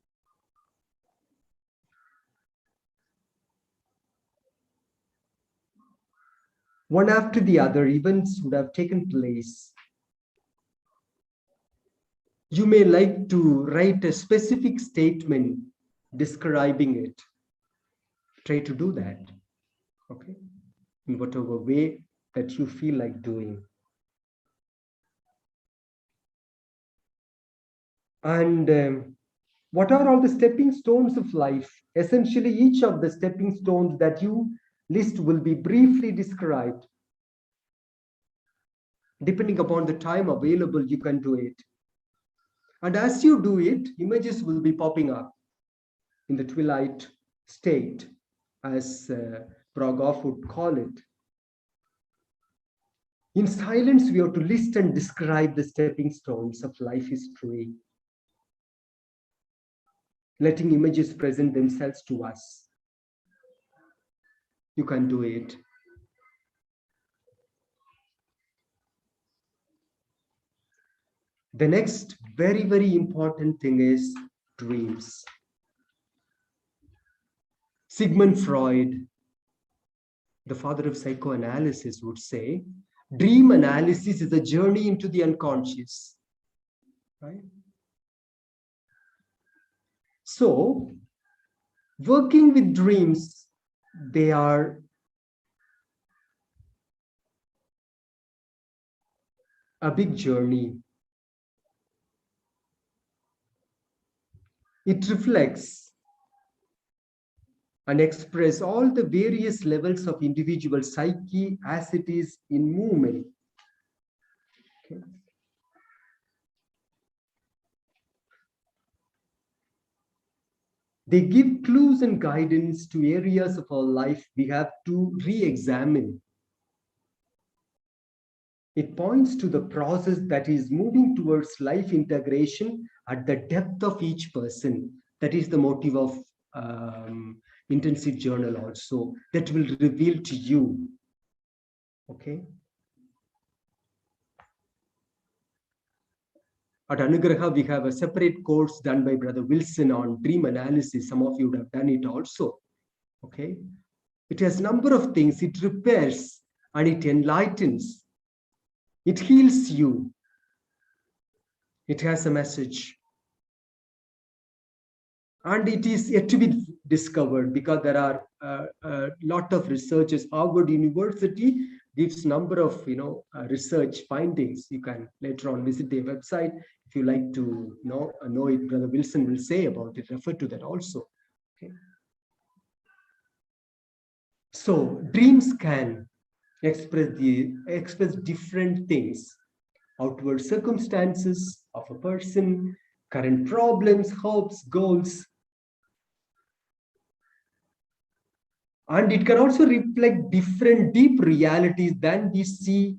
One after the other, events would have taken place. You may like to write a specific statement describing it. Try to do that, okay? In whatever way that you feel like doing. And what are all the stepping stones of life? Essentially, each of the stepping stones that you list will be briefly described. Depending upon the time available, you can do it. And as you do it, images will be popping up in the twilight state, as Mrg would call it. In silence, we have to list and describe the stepping stones of life history, letting images present themselves to us. You can do it. The next very, very important thing is dreams. Sigmund Freud, the father of psychoanalysis, would say, dream analysis is a journey into the unconscious, right? So, working with dreams, they are a big journey. It reflects and expresses all the various levels of individual psyche as it is in movement. Okay. They give clues and guidance to areas of our life we have to re-examine. It points to the process that is moving towards life integration at the depth of each person. That is the motive of intensive journal also, that will reveal to you. Okay. At Anugraha, we have a separate course done by Brother Wilson on dream analysis. Some of you would have done it also. Okay. It has a number of things. It repairs and it enlightens. It heals you. It has a message. And it is yet to be discovered because there are a lot of researchers. Harvard University gives number of research findings. You can later on visit their website if you like to know it. Brother Wilson will say about it. Refer to that also. Okay. So dreams can express different things, outward circumstances of a person, current problems, hopes, goals. And it can also reflect different deep realities than we see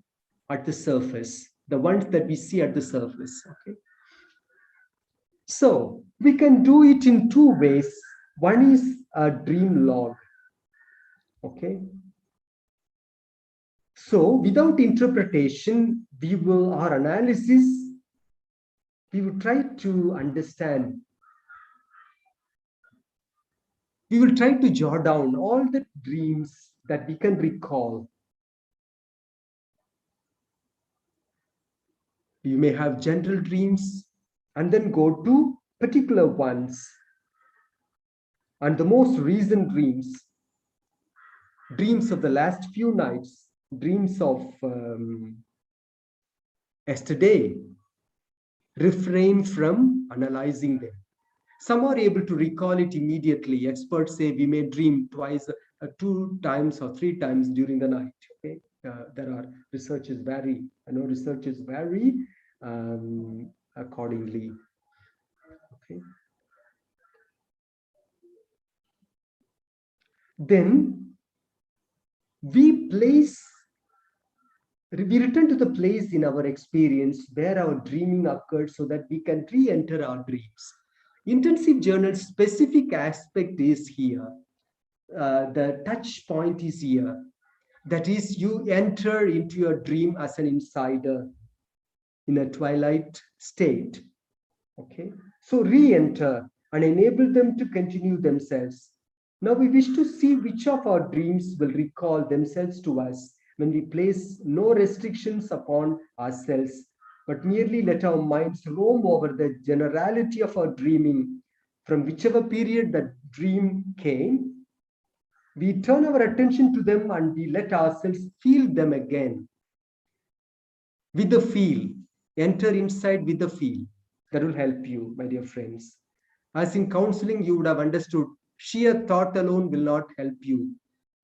at the surface, the ones that we see at the surface. Okay. So we can do it in two ways. One is a dream log. Okay. So without interpretation, our analysis, we will try to understand. We will try to jot down all the dreams that we can recall. You may have general dreams and then go to particular ones. And the most recent dreams of the last few nights, dreams of yesterday, refrain from analyzing them. Some are able to recall it immediately. Experts say we may dream twice, 2 times or 3 times during the night. Okay, there are researchers vary. I know researchers vary accordingly. Okay. Then we return to the place in our experience where our dreaming occurred so that we can re-enter our dreams. Intensive journal specific aspect is here. The touch point is here. That is, you enter into your dream as an insider. in a twilight state. Okay, so re-enter and enable them to continue themselves. Now we wish to see which of our dreams will recall themselves to us when we place no restrictions upon ourselves, but merely let our minds roam over the generality of our dreaming from whichever period that dream came. We turn our attention to them and we let ourselves feel them again. With the feel, enter inside with the feel. That will help you, my dear friends. As in counseling, you would have understood sheer thought alone will not help you.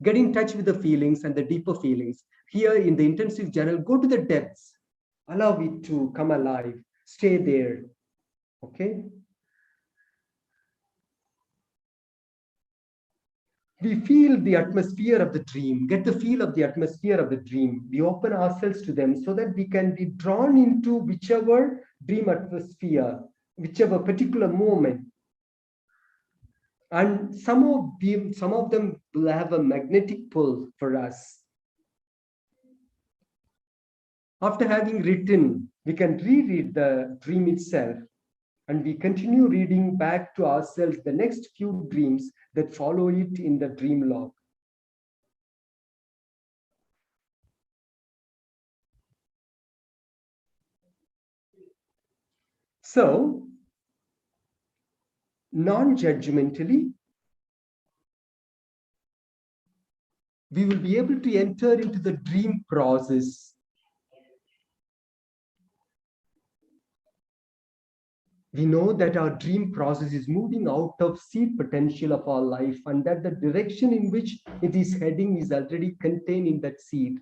Get in touch with the feelings and the deeper feelings. Here in the intensive journal, go to the depths. Allow it to come alive. Stay there. Okay? We feel the atmosphere of the dream, get the feel of the atmosphere of the dream. We open ourselves to them so that we can be drawn into whichever dream atmosphere, whichever particular moment. And some of them will have a magnetic pull for us. After having written, we can reread the dream itself, and we continue reading back to ourselves the next few dreams that follow it in the dream log. So, non-judgmentally, we will be able to enter into the dream process. We know that our dream process is moving out of seed potential of our life, and that the direction in which it is heading is already contained in that seed,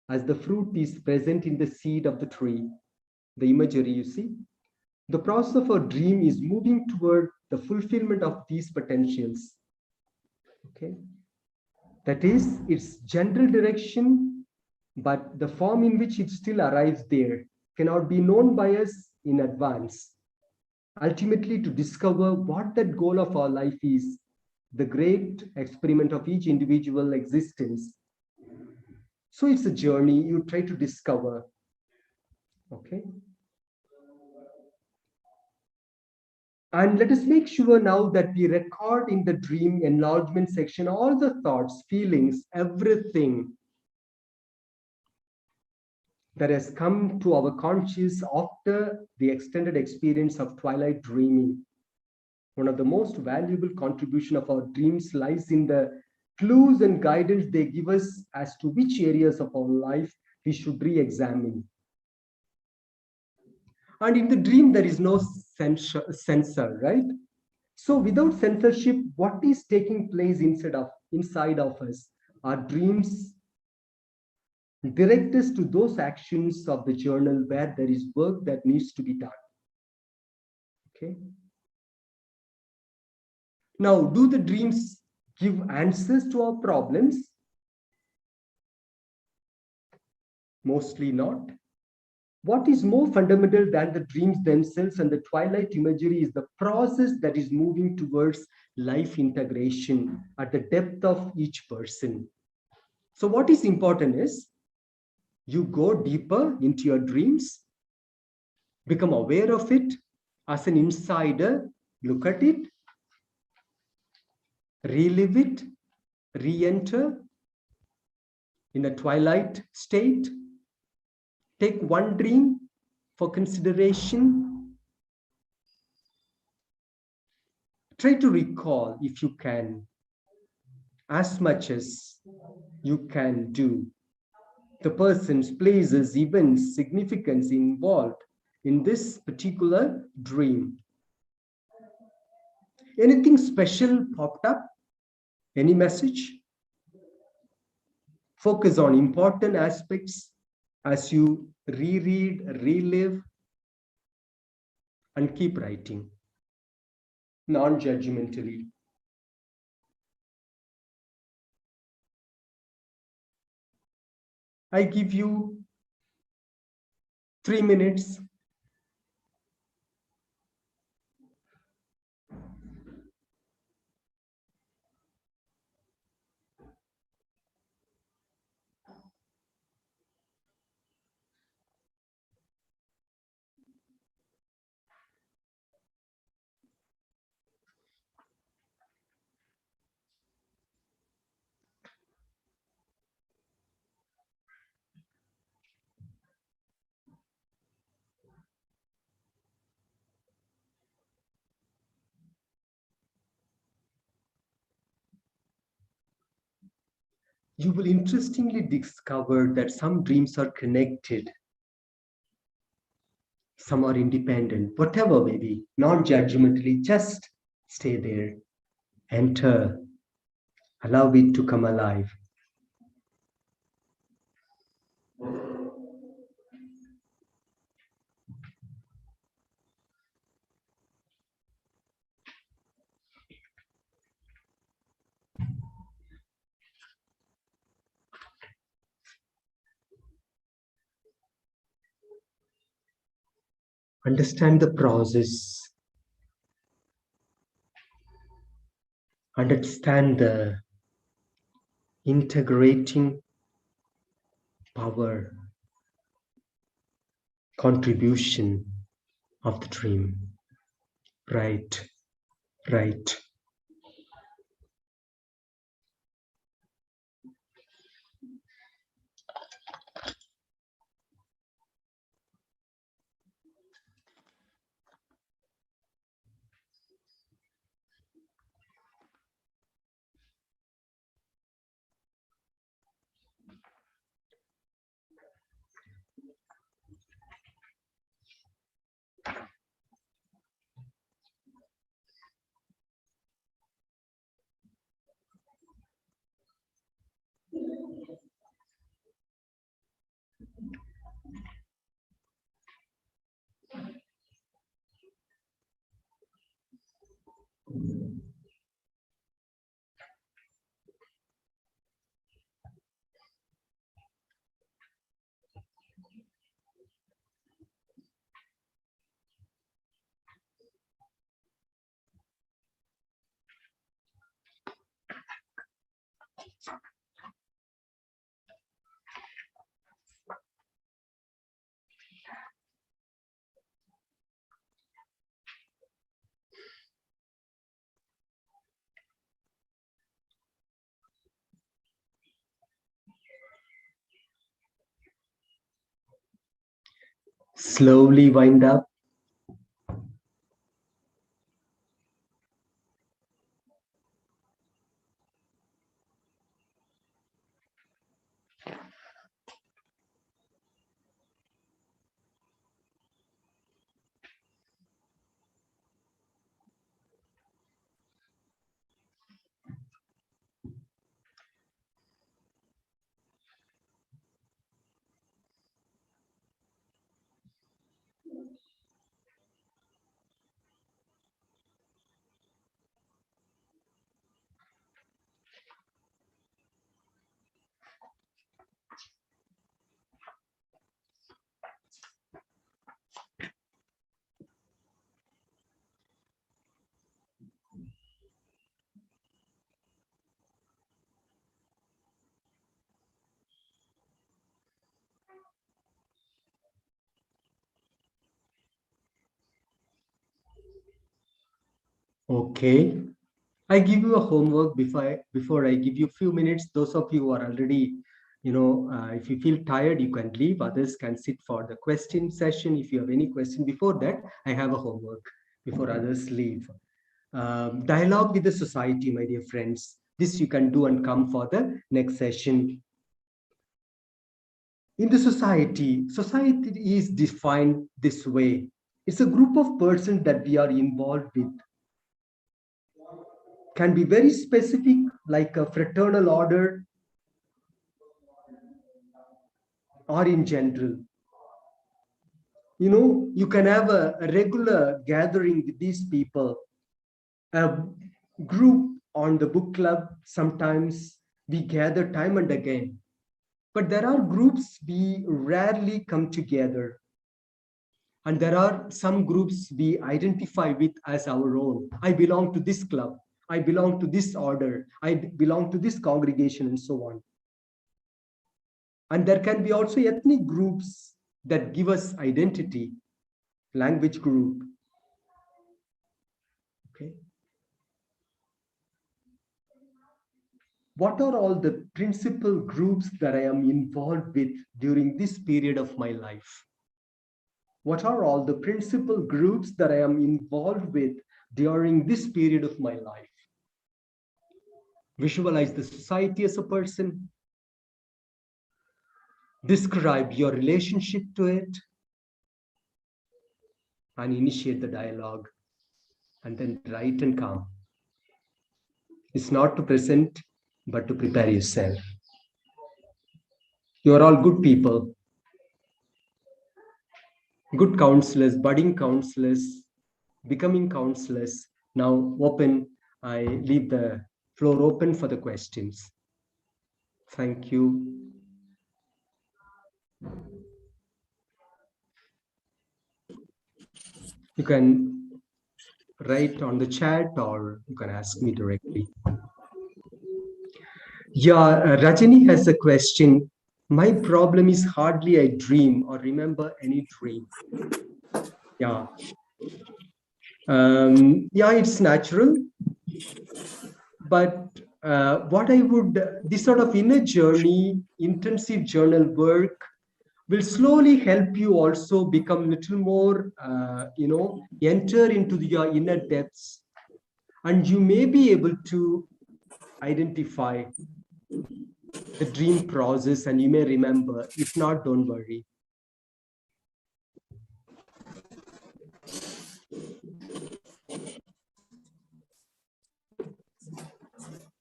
as the fruit is present in the seed of the tree. The imagery, you see, the process of our dream is moving toward the fulfillment of these potentials. Okay, that is its general direction, but the form in which it still arrives there cannot be known by us in advance. Ultimately, to discover what that goal of our life is, the great experiment of each individual existence. So it's a journey you try to discover. Okay. And let us make sure now that we record in the dream enlargement section all the thoughts, feelings, everything that has come to our conscious after the extended experience of twilight dreaming. One of the most valuable contribution of our dreams lies in the clues and guidance they give us as to which areas of our life we should re-examine. And in the dream, there is no censor, right? So without censorship, what is taking place inside of us? Our dreams direct us to those actions of the journal where there is work that needs to be done. Okay. Now, do the dreams give answers to our problems? Mostly not. What is more fundamental than the dreams themselves and the twilight imagery is the process that is moving towards life integration at the depth of each person. So what is important is you go deeper into your dreams, become aware of it as an insider, look at it, relive it, re-enter in a twilight state. Take one dream for consideration. Try to recall, if you can, as much as you can do, the persons, places, events, significance involved in this particular dream. Anything special popped up? Any message? Focus on important aspects as you reread, relive, and keep writing, non-judgmentally. I give you 3 minutes. you will interestingly discover that some dreams are connected, some are independent, whatever may be, non-judgmentally, just stay there, enter, allow it to come alive. Understand the process. Understand the integrating power, contribution of the dream. Right, right. Slowly wind up. Okay. I give you a homework before I give you a few minutes. Those of you who are already, if you feel tired, you can leave. Others can sit for the question session. If you have any question before that, I have a homework before others leave. Dialogue with the society, my dear friends. This you can do and come for the next session. In the society is defined this way. It's a group of persons that we are involved with. Can be very specific, like a fraternal order, or in general. You can have a regular gathering with these people, a group on the book club. Sometimes we gather time and again, but there are groups we rarely come together. And there are some groups we identify with as our own. I belong to this club. I belong to this order. I belong to this congregation, and so on. And there can be also ethnic groups that give us identity, language group. Okay. What are all the principal groups that I am involved with during this period of my life? What are all the principal groups that I am involved with during this period of my life? Visualize the society as a person. describe your relationship to it, and initiate the dialogue, and then write and come. It's not to present, but to prepare yourself. You are all good people, good counselors, budding counselors, becoming counselors. Now I leave the floor open for the questions. Thank you. You can write on the chat or you can ask me directly. Yeah, Rajani has a question. My problem is hardly I dream or remember any dream. Yeah. Yeah, it's natural. But what I would, this sort of inner journey, intensive journal work will slowly help you also become a little more, enter into your inner depths. And you may be able to identify the dream process and you may remember. If not, don't worry.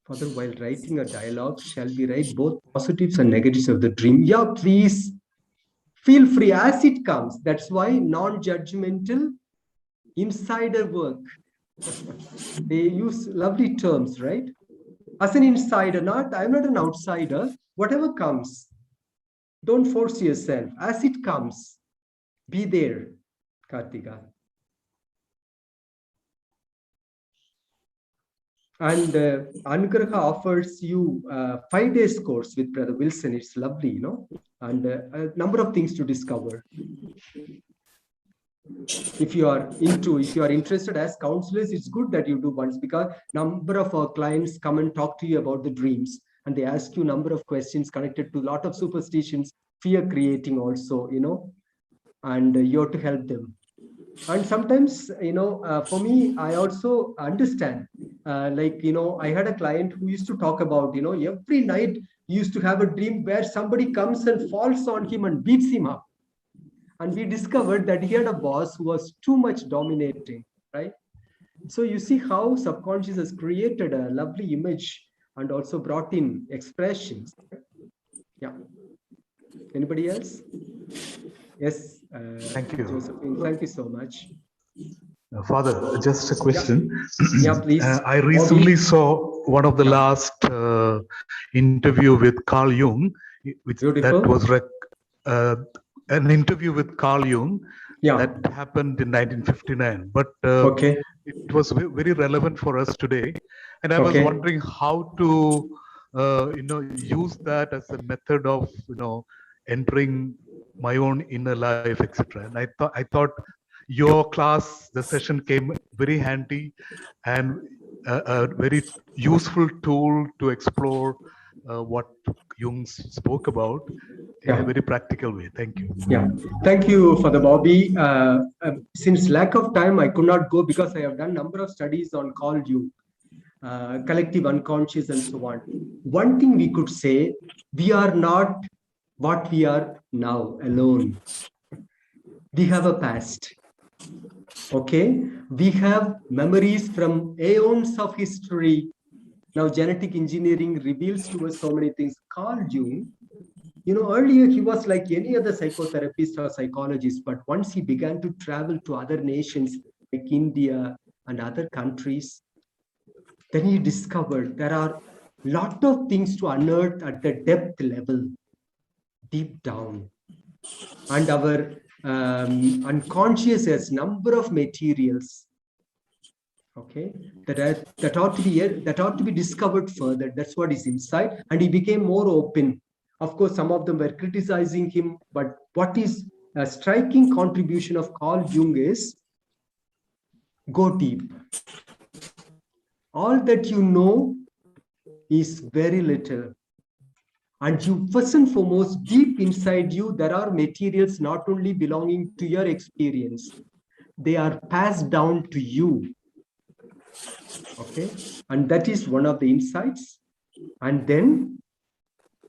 Further, while writing a dialogue, shall we write both positives and negatives of the dream? Yeah, please feel free as it comes. That's why non-judgmental insider work. They use lovely terms, right? As an insider, I'm not an outsider. Whatever comes, don't force yourself. As it comes, be there, Kartika. And Anugraha offers you a 5-day course with Brother Wilson. It's lovely, and a number of things to discover. If you are interested as counselors, it's good that you do once, because number of our clients come and talk to you about the dreams and they ask you a number of questions connected to a lot of superstitions, fear creating also, and you have to help them. And sometimes, for me, I also understand, I had a client who used to talk about, every night he used to have a dream where somebody comes and falls on him and beats him up. And we discovered that he had a boss who was too much dominating, right? So you see how subconscious has created a lovely image and also brought in expressions. Yeah. Anybody else? Yes. Thank you. Josephine, thank you so much. Father, just a question. Yeah, please. I recently saw one of the last interview with Carl Jung, which Beautiful. that was an interview with Carl Jung that happened in 1959. But it was very relevant for us today, and I was wondering how to use that as a method of entering my own inner life, etc. And I thought your class, the session came very handy and a very useful tool to explore what Jung spoke about in a very practical way. Thank you. Yeah, thank you for the Bobby. Since lack of time, I could not go because I have done a number of studies on Carl Jung, collective unconscious and so on. One thing we could say, we are not what we are now alone. We have a past. Okay, we have memories from aeons of history. Now genetic engineering reveals to us so many things. Carl Jung, earlier he was like any other psychotherapist or psychologist, but once he began to travel to other nations like India and other countries, then he discovered there are a lot of things to unearth at the depth level, deep down. And our unconscious has number of materials, okay, that ought to be discovered further. That's what is inside, and he became more open. Of course, some of them were criticizing him, but what is a striking contribution of Carl Jung is go deep. All that you know is very little. And you, first and foremost, deep inside you, there are materials not only belonging to your experience, they are passed down to you. Okay, and that is one of the insights. And then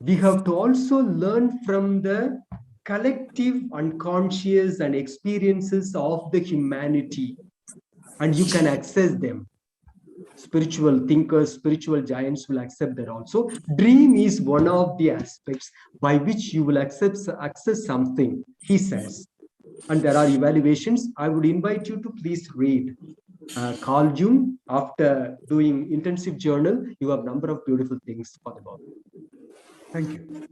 We have to also learn from the collective unconscious and experiences of the humanity, and you can access them. Spiritual thinkers, spiritual giants will accept that also. Dream is one of the aspects by which you will access something, he says. And there are evaluations. I would invite you to please read Carl Jung. After doing intensive journal, you have a number of beautiful things for the body. Thank you.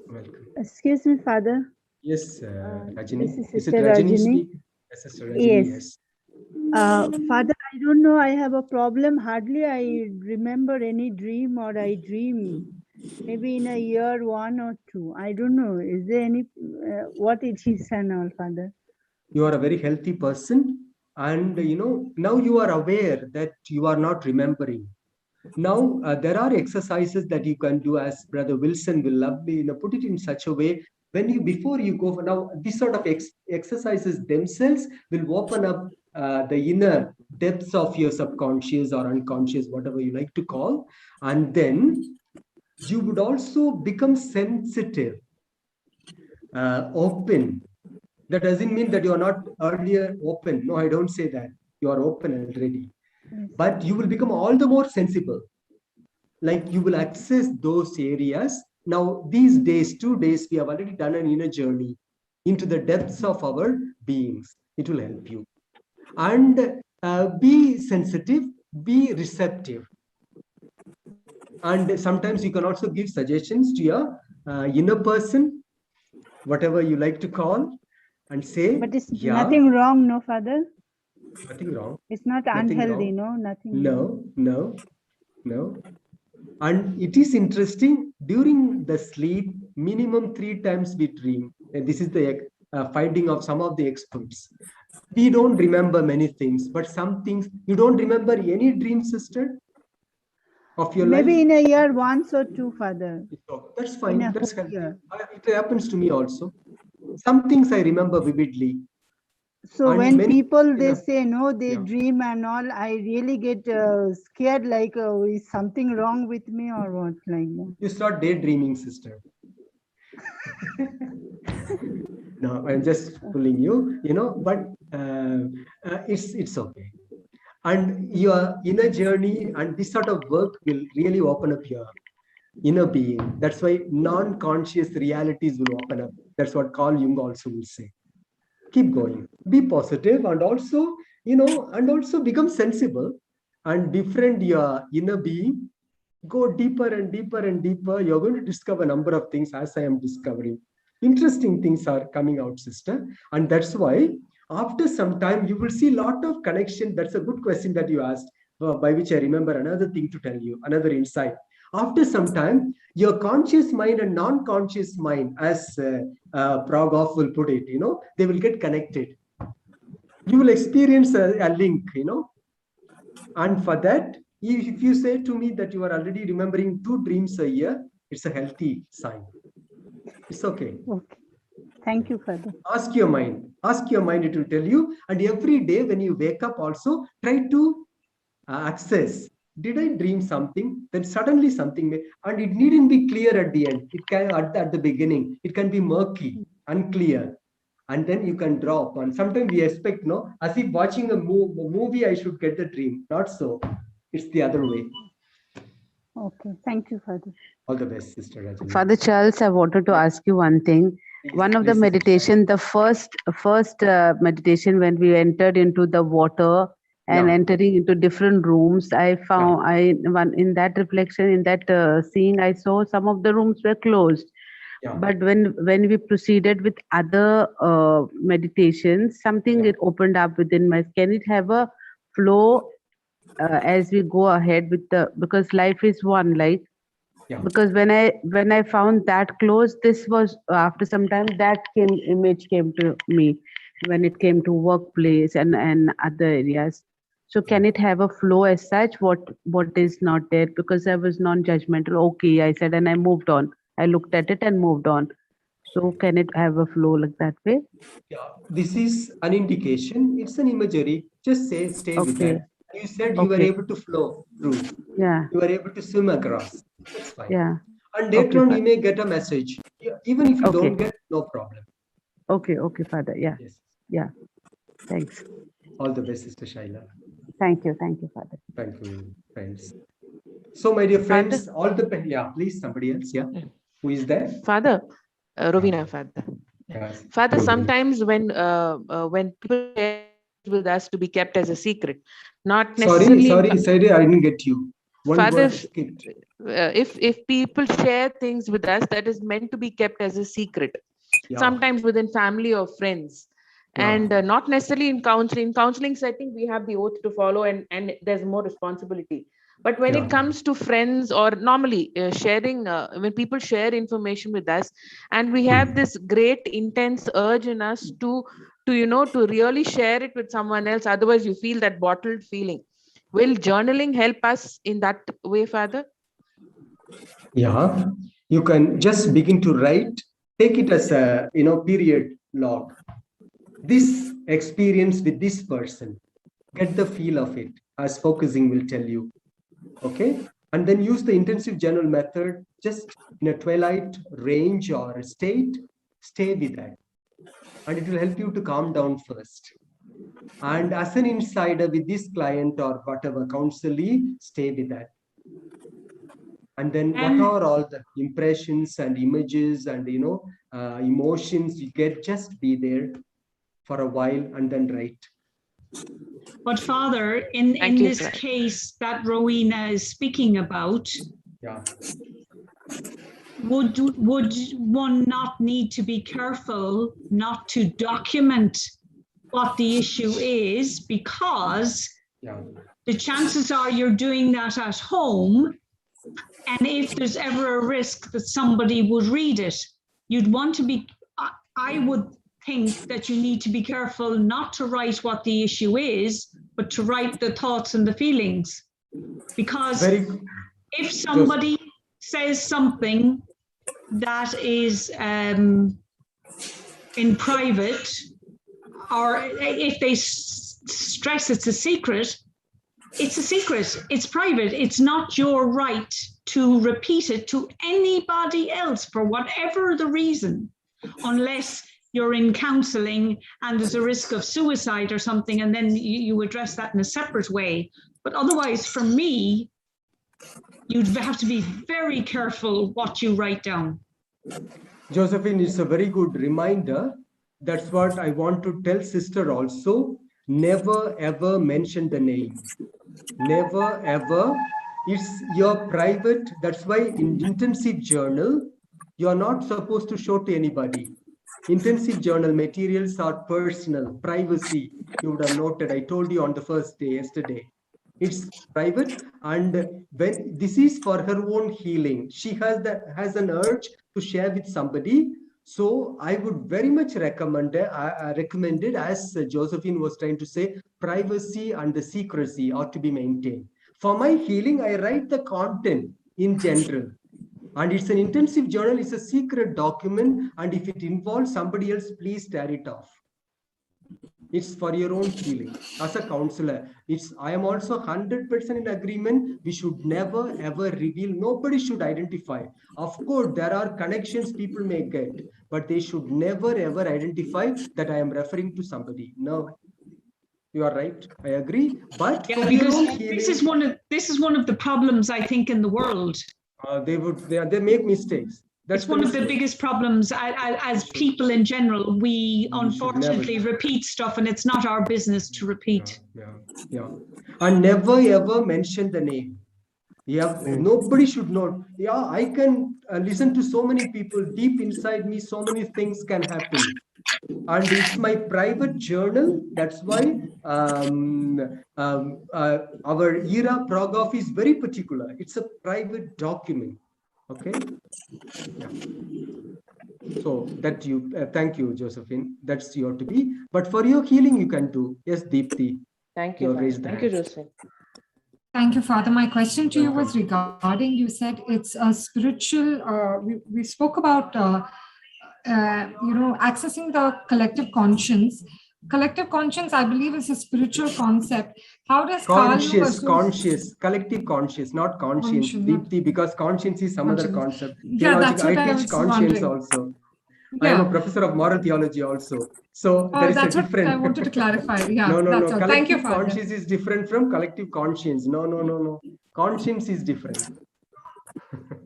Welcome. Excuse me, Father. Yes, Rajini. This is Is it Sister Rajini? Rajini. Yes, Sister Rajini, Yes. Father, I don't know. I have a problem. Hardly I remember any dream or I dream. Maybe in a year, 1 or 2. I don't know. Is there any, what it is and all, Father? You are a very healthy person. And, now you are aware that you are not remembering. Now, there are exercises that you can do, as Brother Wilson will lovely, put it in such a way. When you, before you go for now, these sort of exercises themselves will open up the inner depths of your subconscious or unconscious, whatever you like to call. And then you would also become sensitive, open. That doesn't mean that you are not earlier open. No, I don't say that. You are open already. But you will become all the more sensible. Like you will access those areas. Now, these days, 2 days, we have already done an inner journey into the depths of our beings. It will help you. And be sensitive, be receptive. And sometimes you can also give suggestions to your inner person, whatever you like to call, and say, but it's nothing wrong, no, Father? Nothing wrong. It's not unhealthy, no? Nothing wrong. No. And it is interesting, during the sleep, minimum 3 times we dream. And this is the finding of some of the experts. We don't remember many things, but some things, you don't remember any dream, sister, of your life? Maybe in a year, 1 or 2, Father. That's fine. That's healthy. It happens to me also. Some things I remember vividly. So and when people, they say, no, they dream and all, I really get scared, like, is something wrong with me or what? Like that. You start daydreaming, sister. No, I'm just fooling you, but it's okay. And your inner journey and this sort of work will really open up your inner being. That's why non-conscious realities will open up. That's what Carl Jung also will say. Keep going, be positive, and also, become sensible and befriend your inner being. Go deeper and deeper and deeper. You're going to discover a number of things, as I am discovering. Interesting things are coming out, sister. And that's why after some time, you will see a lot of connection. That's a good question that you asked, by which I remember another thing to tell you, another insight. After some time, your conscious mind and non-conscious mind, as Prabhupada will put it, they will get connected. You will experience a link, and for that, if you say to me that you are already remembering 2 dreams a year, it's a healthy sign. It's okay. Okay. Thank you, Father. Ask your mind, it will tell you. And every day when you wake up also, try to access. Did I dream something? Then suddenly something may, and it needn't be clear at the end. It can at the beginning. It can be murky, unclear, and then you can draw upon. Sometimes we expect, as if watching a movie, I should get the dream. Not so. It's the other way. Okay. Thank you, Father. All the best, Sister Rajani. Father Charles, I wanted to ask you one thing. One of the meditation, the first meditation, when we entered into the water and entering into different rooms, I found in that reflection, in that seeing, I saw some of the rooms were closed. But when we proceeded with other meditations, something it opened up within my. Can it have a flow as we go ahead with because life is one, like. Because when I found that closed, this was after some time that image came to me when it came to workplace and other areas. So can it have a flow as such? What is not there? Because I was non-judgmental. Okay, I said, and I moved on. I looked at it and moved on. So can it have a flow like that way? Yeah, this is an indication. It's an imagery. Just stay with that. You said you were able to flow through. Yeah. You were able to swim across. That's fine. Yeah. And later on, you may get a message. Even if you don't get, no problem. Okay, Father. Yeah. Yes. Yeah. Thanks. All the best, Sister Shaila. Thank you, Father. Thank you, friends. So, my dear friends, please, somebody else. Yeah. Who is there? Father, Rovina, Father. Yes. Father, sometimes when people share with us to be kept as a secret, not necessarily. Sorry, I didn't get you. Father, if people share things with us that is meant to be kept as a secret, sometimes within family or friends, and not necessarily in counseling. In counseling setting, we have the oath to follow, and there's more responsibility. But when it comes to friends or normally sharing, when people share information with us, and we have this great intense urge in us to really share it with someone else, otherwise you feel that bottled feeling. Will journaling help us in that way, Father? Yeah, you can just begin to write. Take it as a period log. This experience with this person, get the feel of it, as focusing will tell you. Okay, and then use the intensive journal method. Just in a twilight range or state, stay with that, and it will help you to calm down first. And as an insider with this client or whatever counselee, stay with that. And then what are all the impressions and images and emotions you get, just be there for a while and then write. But Father, in this case that Rowena is speaking about, would one not need to be careful not to document what the issue is, because the chances are you're doing that at home, and if there's ever a risk that somebody would read it, you'd want to be, I would think that you need to be careful not to write what the issue is, but to write the thoughts and the feelings. Because if somebody says something that is in private, or if they stress it's a secret, it's private. It's not your right to repeat it to anybody else for whatever the reason, unless you're in counselling and there's a risk of suicide or something, and then you address that in a separate way. But otherwise, for me, you'd have to be very careful what you write down. Josephine, it's a very good reminder. That's what I want to tell sister also. Never ever mention the name. Never ever. It's your private. That's why in intensive journal, you're not supposed to show to anybody. Intensive journal materials are personal, privacy. You would have noted, I told you on the first day, yesterday. It's private, and when this is for her own healing, she has an urge to share with somebody. So I would very much recommend it, as Josephine was trying to say, privacy and the secrecy ought to be maintained. For my healing, I write the content in general. And it's an intensive journal, it's a secret document. And if it involves somebody else, please tear it off. It's for your own healing. As a counselor, I am also 100% in agreement. We should never ever reveal. Nobody should identify. Of course, there are connections people may get, but they should never ever identify that I am referring to somebody. No, you are right. I agree. But because this is one of the problems, I think, in the world. They make mistakes. That's one of the biggest problems as people in general. We unfortunately repeat stuff, and it's not our business to repeat. Yeah. And never ever mention the name. Yeah, nobody should know. Yeah, I can listen to so many people deep inside me. So many things can happen, and it's my private journal. That's why our ERA prog is very particular. It's a private document. Okay. Yeah. So that thank you, Josephine. That's your to be. But for your healing, you can do. Yes, Deepthi. Thank you. Thank you, Josephine. Thank you, Father. My question to you was regarding, you said it's a spiritual, we spoke about, accessing the collective conscience, collective conscience, I believe, is a spiritual concept. How does conscious, collective conscious, not conscience, Deepthi, because conscience is some other concept. Yeah, that's what I teach conscience also. I am a professor of moral theology also. So there is that's a difference. what I wanted to clarify. Yeah, no. Collective Thank you, conscience is different from collective conscience. No. Conscience is different.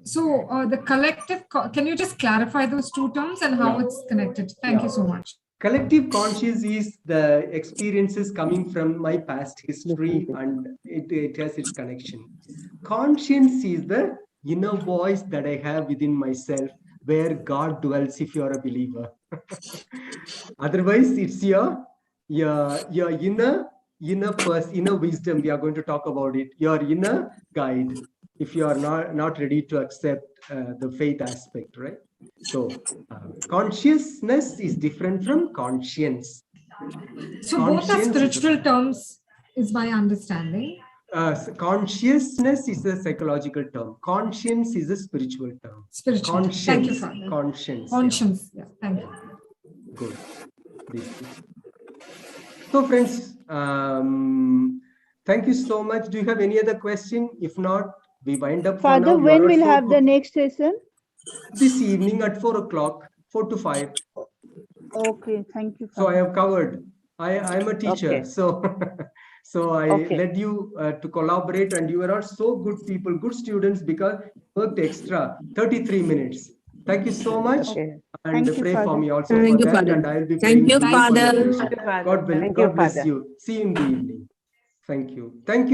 So the collective, can you just clarify those two terms and how it's connected? Thank you so much. Collective conscious is the experiences coming from my past history, and it has its connection. Conscience is the inner voice that I have within myself, where God dwells if you are a believer. Otherwise, it's your inner wisdom. We are going to talk about it. Your inner guide. If you are not ready to accept the faith aspect, right? So consciousness is different from conscience. So both are spiritual terms, is my understanding. Consciousness is a psychological term. Conscience is a spiritual term. Spiritual. Conscience. Thank you, Father. Conscience. Yeah. Thank you. Good. So, friends, thank you so much. Do you have any other question? If not, we wind up. Father, when we'll have the next session? This evening at 4 o'clock, 4 to 5. Okay, thank you. So I have covered. I'm a teacher, so I led you to collaborate, and you are all so good people, good students, because worked extra 33 minutes. Thank you so much, and pray for me also for that, and I'll be praying. Thank you, Father. God bless you. See you in the evening. Thank you.